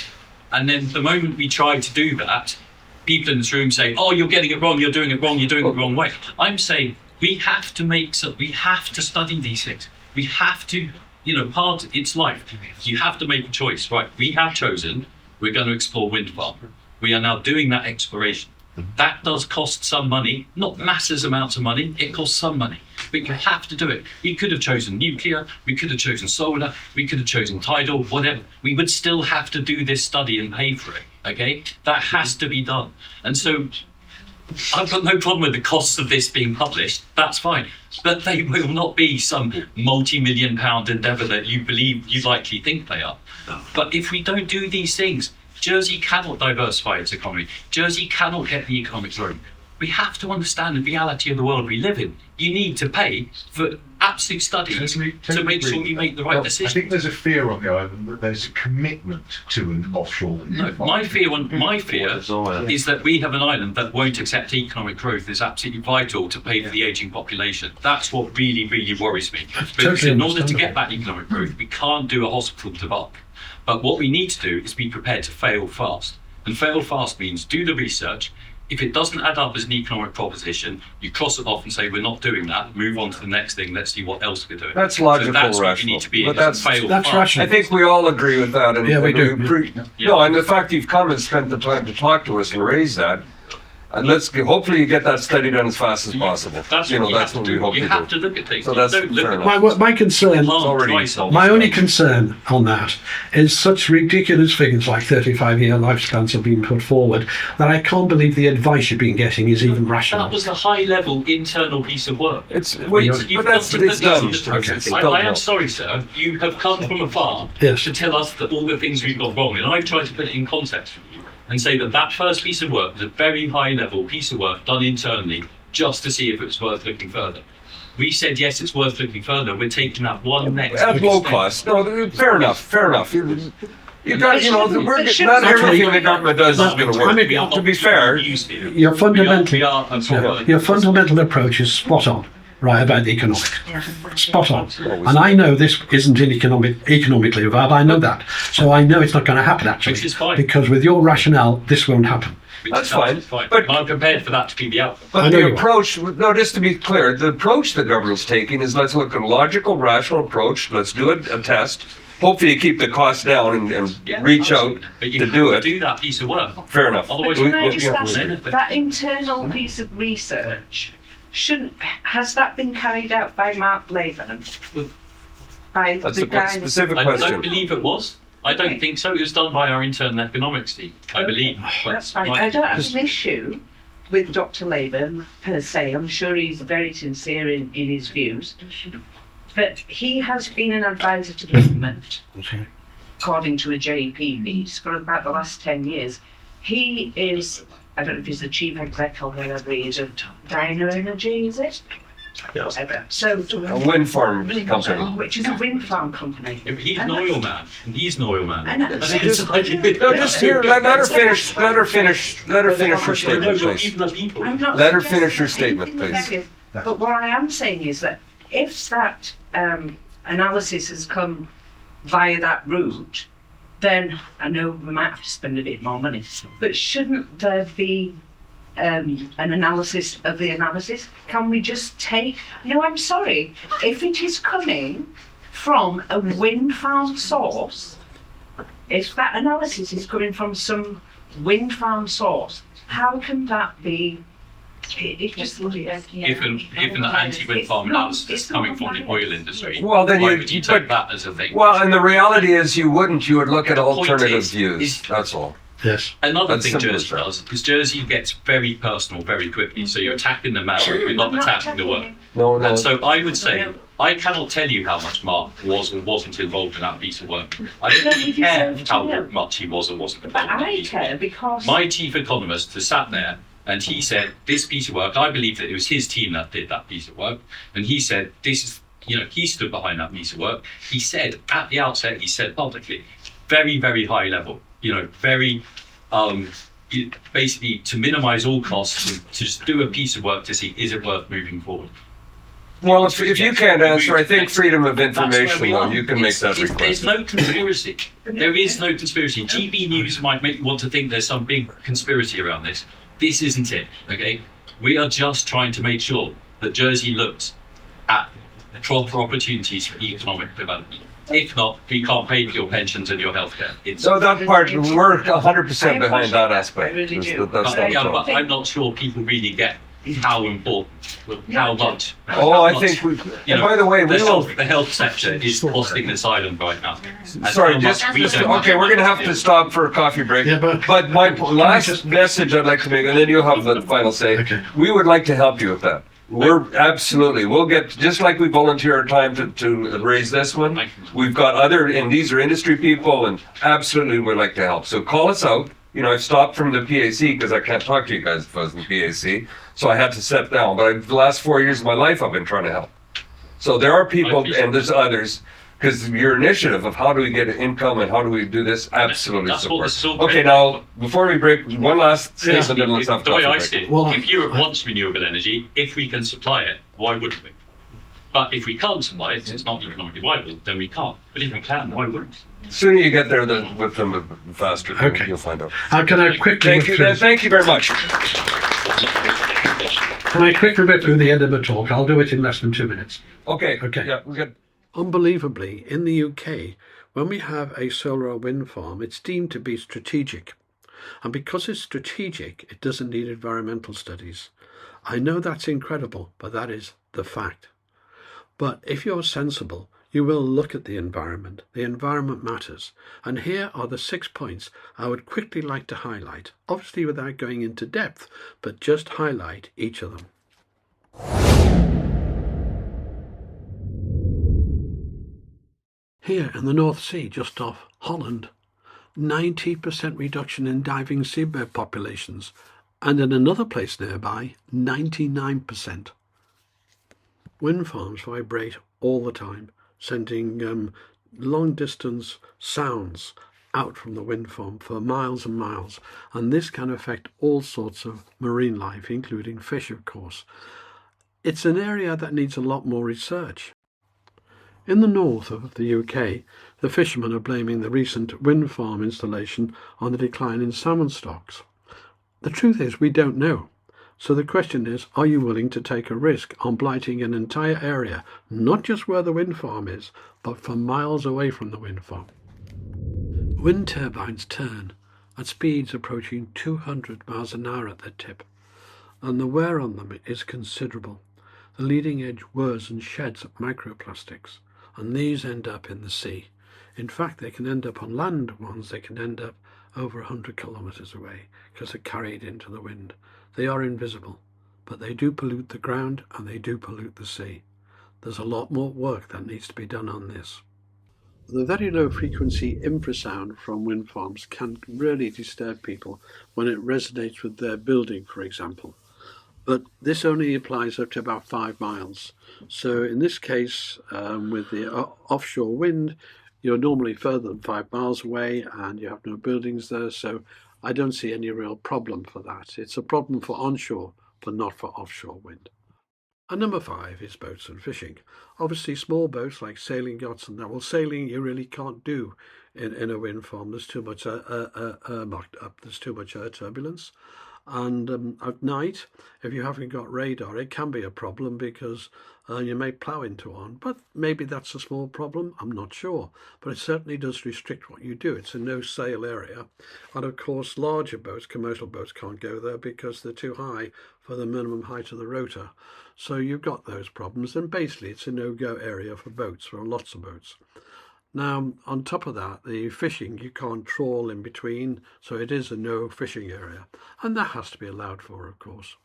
And then the moment we try to do that, people in this room say, oh, you're getting it wrong, you're doing it wrong, you're doing it the wrong way. I'm saying we have to study these things. We have to, it's life. You have to make a choice, right? We have chosen, we're going to explore wind farm. We are now doing that exploration. That does cost some money, not massive amounts of money, it costs some money, but you have to do it. We could have chosen nuclear, we could have chosen solar, we could have chosen tidal, whatever. We would still have to do this study and pay for it, okay? That has to be done. And so I've got no problem with the costs of this being published, that's fine. But they will not be some multi-million-pound endeavour that you likely think they are. But if we don't do these things, Jersey cannot diversify its economy. Jersey cannot get the economic growth. We have to understand the reality of the world we live in. You need to pay for absolute studies to make sure you make the right decision. I think there's a fear on the island that there's a commitment to an offshore. No, my fear is that we have an island that won't accept economic growth is absolutely vital to pay for the ageing population. That's what really, really worries me. Because in order to get that economic growth, we can't do a hospital to bulk. But what we need to do is be prepared to fail fast. And fail fast means do the research. If it doesn't add up as an economic proposition, you cross it off and say, we're not doing that, move on to the next thing, let's see what else we're doing. That's logical, so that's rational. What you need to be but that's fast. rational. I think we all agree with that. And, yeah, we do. No, and the fact you've come and spent the time to talk to us and raise that, and hopefully you get that study done as fast as possible. That's what we hope to do. You have to look at things. So that's don't look fair at enough. My concern, my only concern on that is such ridiculous figures like 35-year lifespans have been put forward that I can't believe the advice you've been getting is even rational. That was a high-level internal piece of work. It's done. I am sorry, sir. You have come from afar to tell us that all the things we've got wrong, and I've tried to put it in context for you and say that first piece of work was a very high-level piece of work done internally just to see if it was worth looking further. We said, yes, it's worth looking further. We're taking that one next at low cost. No, fair enough. You got, not everything the government does is going to work. To be fair, your fundamental approach is spot on. Right, about the economic. Spot on. And I know this isn't economically viable, I know that. So I know it's not going to happen actually. Because with your rationale, this won't happen. That's fine. But I'm prepared for that to be the outcome. But the approach, just to be clear, the approach the government's taking is let's look at a logical, rational approch, let's do a test. Hopefully you keep the costs down and reach out to do it. Do that piece of work. Fair enough. Otherwise, can I just ask, that internal piece of research, has that been carried out by Mark Latham? That's a specific question. I don't believe it was. I don't think so. It was done by our internal economics team, I believe. That's fine. I don't have an issue with Dr. Latham per se. I'm sure he's very sincere in his views. But he has been an advisor to the government, according to a JP piece, for about the last 10 years. He is, I don't know if he's the chief exec or whatever he is, of Dyna Energy, is it? whatever. So A wind farm company. which is a wind farm company. He's an oil man. He's an oil man. And No, just here. Let her finish. Let her finish. Let her finish her statement, please. I'm not Let her suggesting finish her anything statement, please. negative, but what I am saying is that if that analysis has come via that route, then I know we might have to spend a bit more money, but shouldn't there be an analysis of the analysis? Can we just take, no, I'm sorry, if it is coming from a wind farm source, if that analysis is coming from some wind farm source, how can that be? It just If an anti-wind farm analysis is coming from the oil industry, Well, then why you- would you take that as a thing? Well, and the reality is you wouldn't. You would look at The point alternative is- views. That's all. Yes. Another That's thing simple Jersey as that. does is Jersey gets very personal very quickly. So you're attacking the man, you're not attacking the work. No, no. And so I would say, I cannot tell you how much Mark was or wasn't involved in that piece of work. I don't really care how much he was or wasn't But involved in that I piece of work. care because My chief economist has sat there and he said, this piece of work, I believe that it was his team that did that piece of work. And he said, this is, he stood behind that piece of work. He said at the outset, he said publicly, very, very high level, very, basically to minimize all costs and to just do a piece of work to see, is it worth moving forward? Well, if you can't answer, I think freedom of That's where information, we though, are. you can make that There's request. no conspiracy. There is no conspiracy. GB News might make you want to think there's some big conspiracy around this. This isn't it, okay? We are just trying to make sure that Jersey looks at proper opportunities for economic development. If not, we can't pay for your pensions and your healthcare. So that part, we're 100% behind that aspect. I really do. That's not Yeah, a but problem. I'm not sure people really get how important, how much. Oh, how I much, think we. And by the way, we will. The health sector is costing this island right now. And Sorry, how just much we don't- okay. We're going to have to stop for a coffee break. Yeah, but my last message I'd like to make, and then you'll have the final say. Okay. We would like to help you with that. We're absolutely. We'll get just like we volunteer our time to raise this one. We've got other, and these are industry people, and absolutely we'd like to help. So call us out. I've stopped from the B.Sc because I can't talk to you guys if I was in the B.Sc. So I had to step down. But the last 4 years of my life, I've been trying to help. So there are people, and there's others, because your initiative of how do we get income and how do we do this, absolutely That's what support. this is all Okay, about. now before we break, one last statement, and let's have The way coffee I break. see it, Well, if Europe wants renewable energy, if we can supply it, why wouldn't we? But if we can't supply it, it's not economically viable, then we can't. But if we can, why wouldn't we? The sooner you get there with them, the faster Okay. you'll find out. Can I quickly Thank you. Thank you very much. Can I quickly whip through the end of the talk? I'll do it in less than 2 minutes. Okay. Okay. Yeah, we got. Unbelievably, in the UK, when we have a solar or wind farm, it's deemed to be strategic. And because it's strategic, it doesn't need environmental studies. I know that's incredible, but that is the fact. But if you're sensible, you will look at the environment. The environment matters. And here are the 6 points I would quickly like to highlight, obviously without going into depth, but just highlight each of them. Here in the North Sea, just off Holland, 90% reduction in diving seabird populations, and in another place nearby, 99%. Wind farms vibrate all the time, sending long-distance sounds out from the wind farm for miles and miles, and this can affect all sorts of marine life, including fish, of course. It's an area that needs a lot more research. In the north of the UK, the fishermen are blaming the recent wind farm installation on the decline in salmon stocks. The truth is, we don't know. So the question is, are you willing to take a risk on blighting an entire area, not just where the wind farm is, but for miles away from the wind farm? Wind turbines turn at speeds approaching 200 miles an hour at their tip, and the wear on them is considerable. The leading edge whirs and sheds microplastics, and these end up in the sea. In fact, they can end up on land ones, they can end up over 100 kilometers away because they're carried into the wind. They are invisible, but they do pollute the ground and they do pollute the sea. There's a lot more work that needs to be done on this. The very low frequency infrasound from wind farms can really disturb people when it resonates with their building, for example. but this only applies up to about 5 miles. So in this case, with the offshore wind, you're normally further than 5 miles away and you have no buildings there. So I don't see any real problem for that. It's a problem for onshore, but not for offshore wind. And number 5 is boats and fishing. Obviously, small boats like sailing yachts and that. Well, sailing you really can't do in a wind farm. There's too much there's too much turbulence. And at night, if you haven't got radar, it can be a problem because you may plough into one. But maybe that's a small problem, I'm not sure. But it certainly does restrict what you do. It's a no-sail area. And of course, larger boats, commercial boats, can't go there because they're too high for the minimum height of the rotor. So you've got those problems. And basically, it's a no-go area for boats, for lots of boats. Now, on top of that, the fishing, you can't trawl in between, so it is a no fishing area. And that has to be allowed for, of course.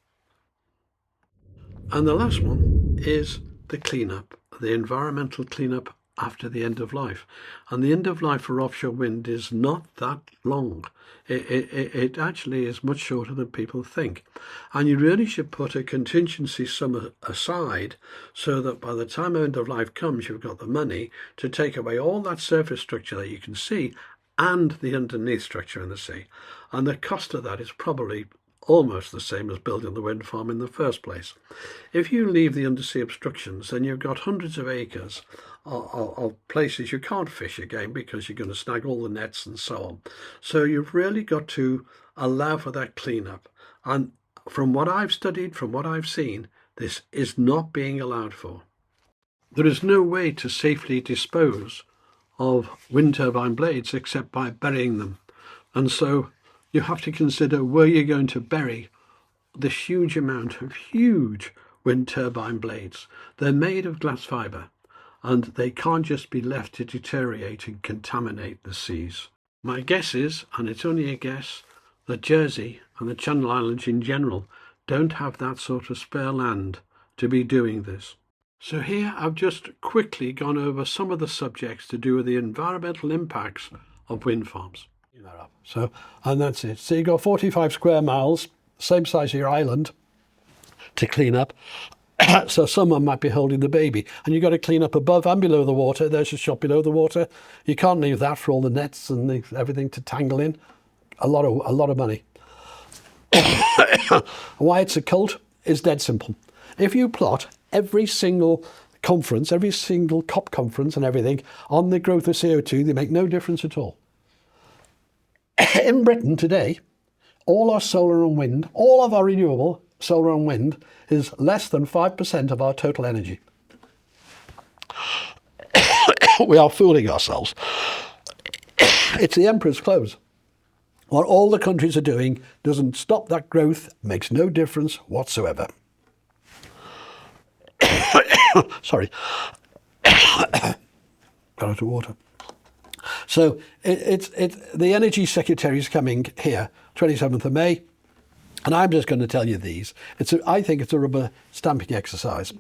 And the last one is the cleanup, the environmental cleanup after the end of life. And the end of life for offshore wind is not that long. It actually is much shorter than people think. And you really should put a contingency sum aside so that by the time end of life comes, you've got the money to take away all that surface structure that you can see and the underneath structure in the sea. And the cost of that is probably almost the same as building the wind farm in the first place. If you leave the undersea obstructions, then you've got hundreds of acres of places you can't fish again because you're going to snag all the nets and so on. So you've really got to allow for that cleanup. And from what I've studied, from what I've seen, this is not being allowed for. There is no way to safely dispose of wind turbine blades except by burying them. And so you have to consider where you're going to bury this huge amount of huge wind turbine blades. They're made of glass fibre and they can't just be left to deteriorate and contaminate the seas. My guess is, and it's only a guess, that Jersey and the Channel Islands in general don't have that sort of spare land to be doing this. So here I've just quickly gone over some of the subjects to do with the environmental impacts of wind farms. So, and that's it. So you've got 45 square miles, same size as your island, to clean up. So someone might be holding the baby, and you've got to clean up above and below the water. There's a shop below the water. You can't leave that for all the nets and everything to tangle in. A lot of money. Why it's a cult is dead simple. If you plot every single conference, every single COP conference and everything on the growth of CO2, they make no difference at all. In Britain today, all our solar and wind, all of our renewable solar and wind is less than 5% of our total energy. We are fooling ourselves. It's the emperor's clothes. What all the countries are doing doesn't stop that growth, makes no difference whatsoever. Sorry. Got out of water. So the Energy Secretary is coming here, 27th of May, and I'm just going to tell you these. I think it's a rubber stamping exercise.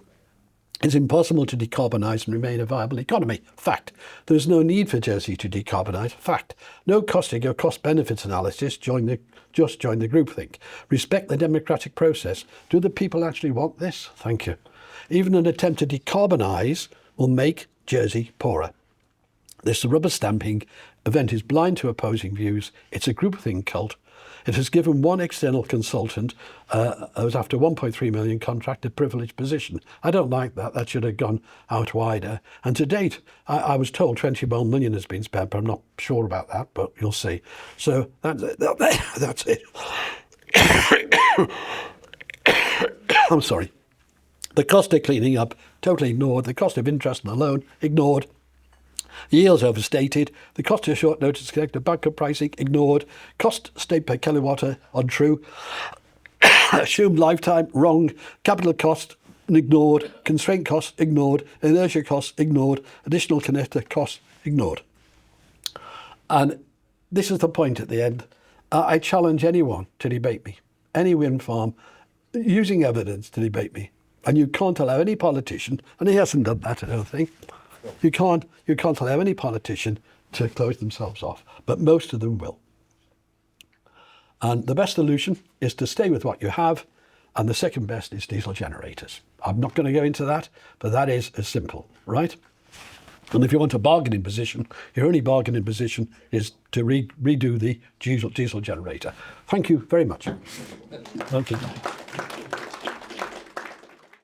It's impossible to decarbonise and remain a viable economy. Fact. There's no need for Jersey to decarbonise. Fact. No costing or cost-benefits analysis. Just join the groupthink. Respect the democratic process. Do the people actually want this? Thank you. Even an attempt to decarbonise will make Jersey poorer. This rubber stamping event is blind to opposing views. It's a groupthink cult. It has given one external consultant, was after 1.3 million contract, a privileged position. I don't like that. That should have gone out wider. And to date, I was told 21 million has been spent, but I'm not sure about that, but you'll see. So that's it. I'm sorry. The cost of cleaning up, totally ignored. The cost of interest and the loan, ignored. Yields overstated. The cost of short notice connected backup pricing, ignored. Cost state per kilowatt, untrue. Assumed lifetime, wrong. Capital cost, ignored. Constraint cost, ignored. Inertia cost, ignored. Additional connector cost, ignored. And this is the point at the end. I challenge anyone to debate me. Any wind farm, using evidence to debate me. And you can't allow any politician, and he hasn't done that, I don't think. You can't allow any politician to close themselves off, but most of them will. And the best solution is to stay with what you have and the second best is diesel generators. I'm not going to go into that, but that is as simple, right? And if you want a bargaining position, your only bargaining position is to redo the diesel generator. Thank you very much. Thank you.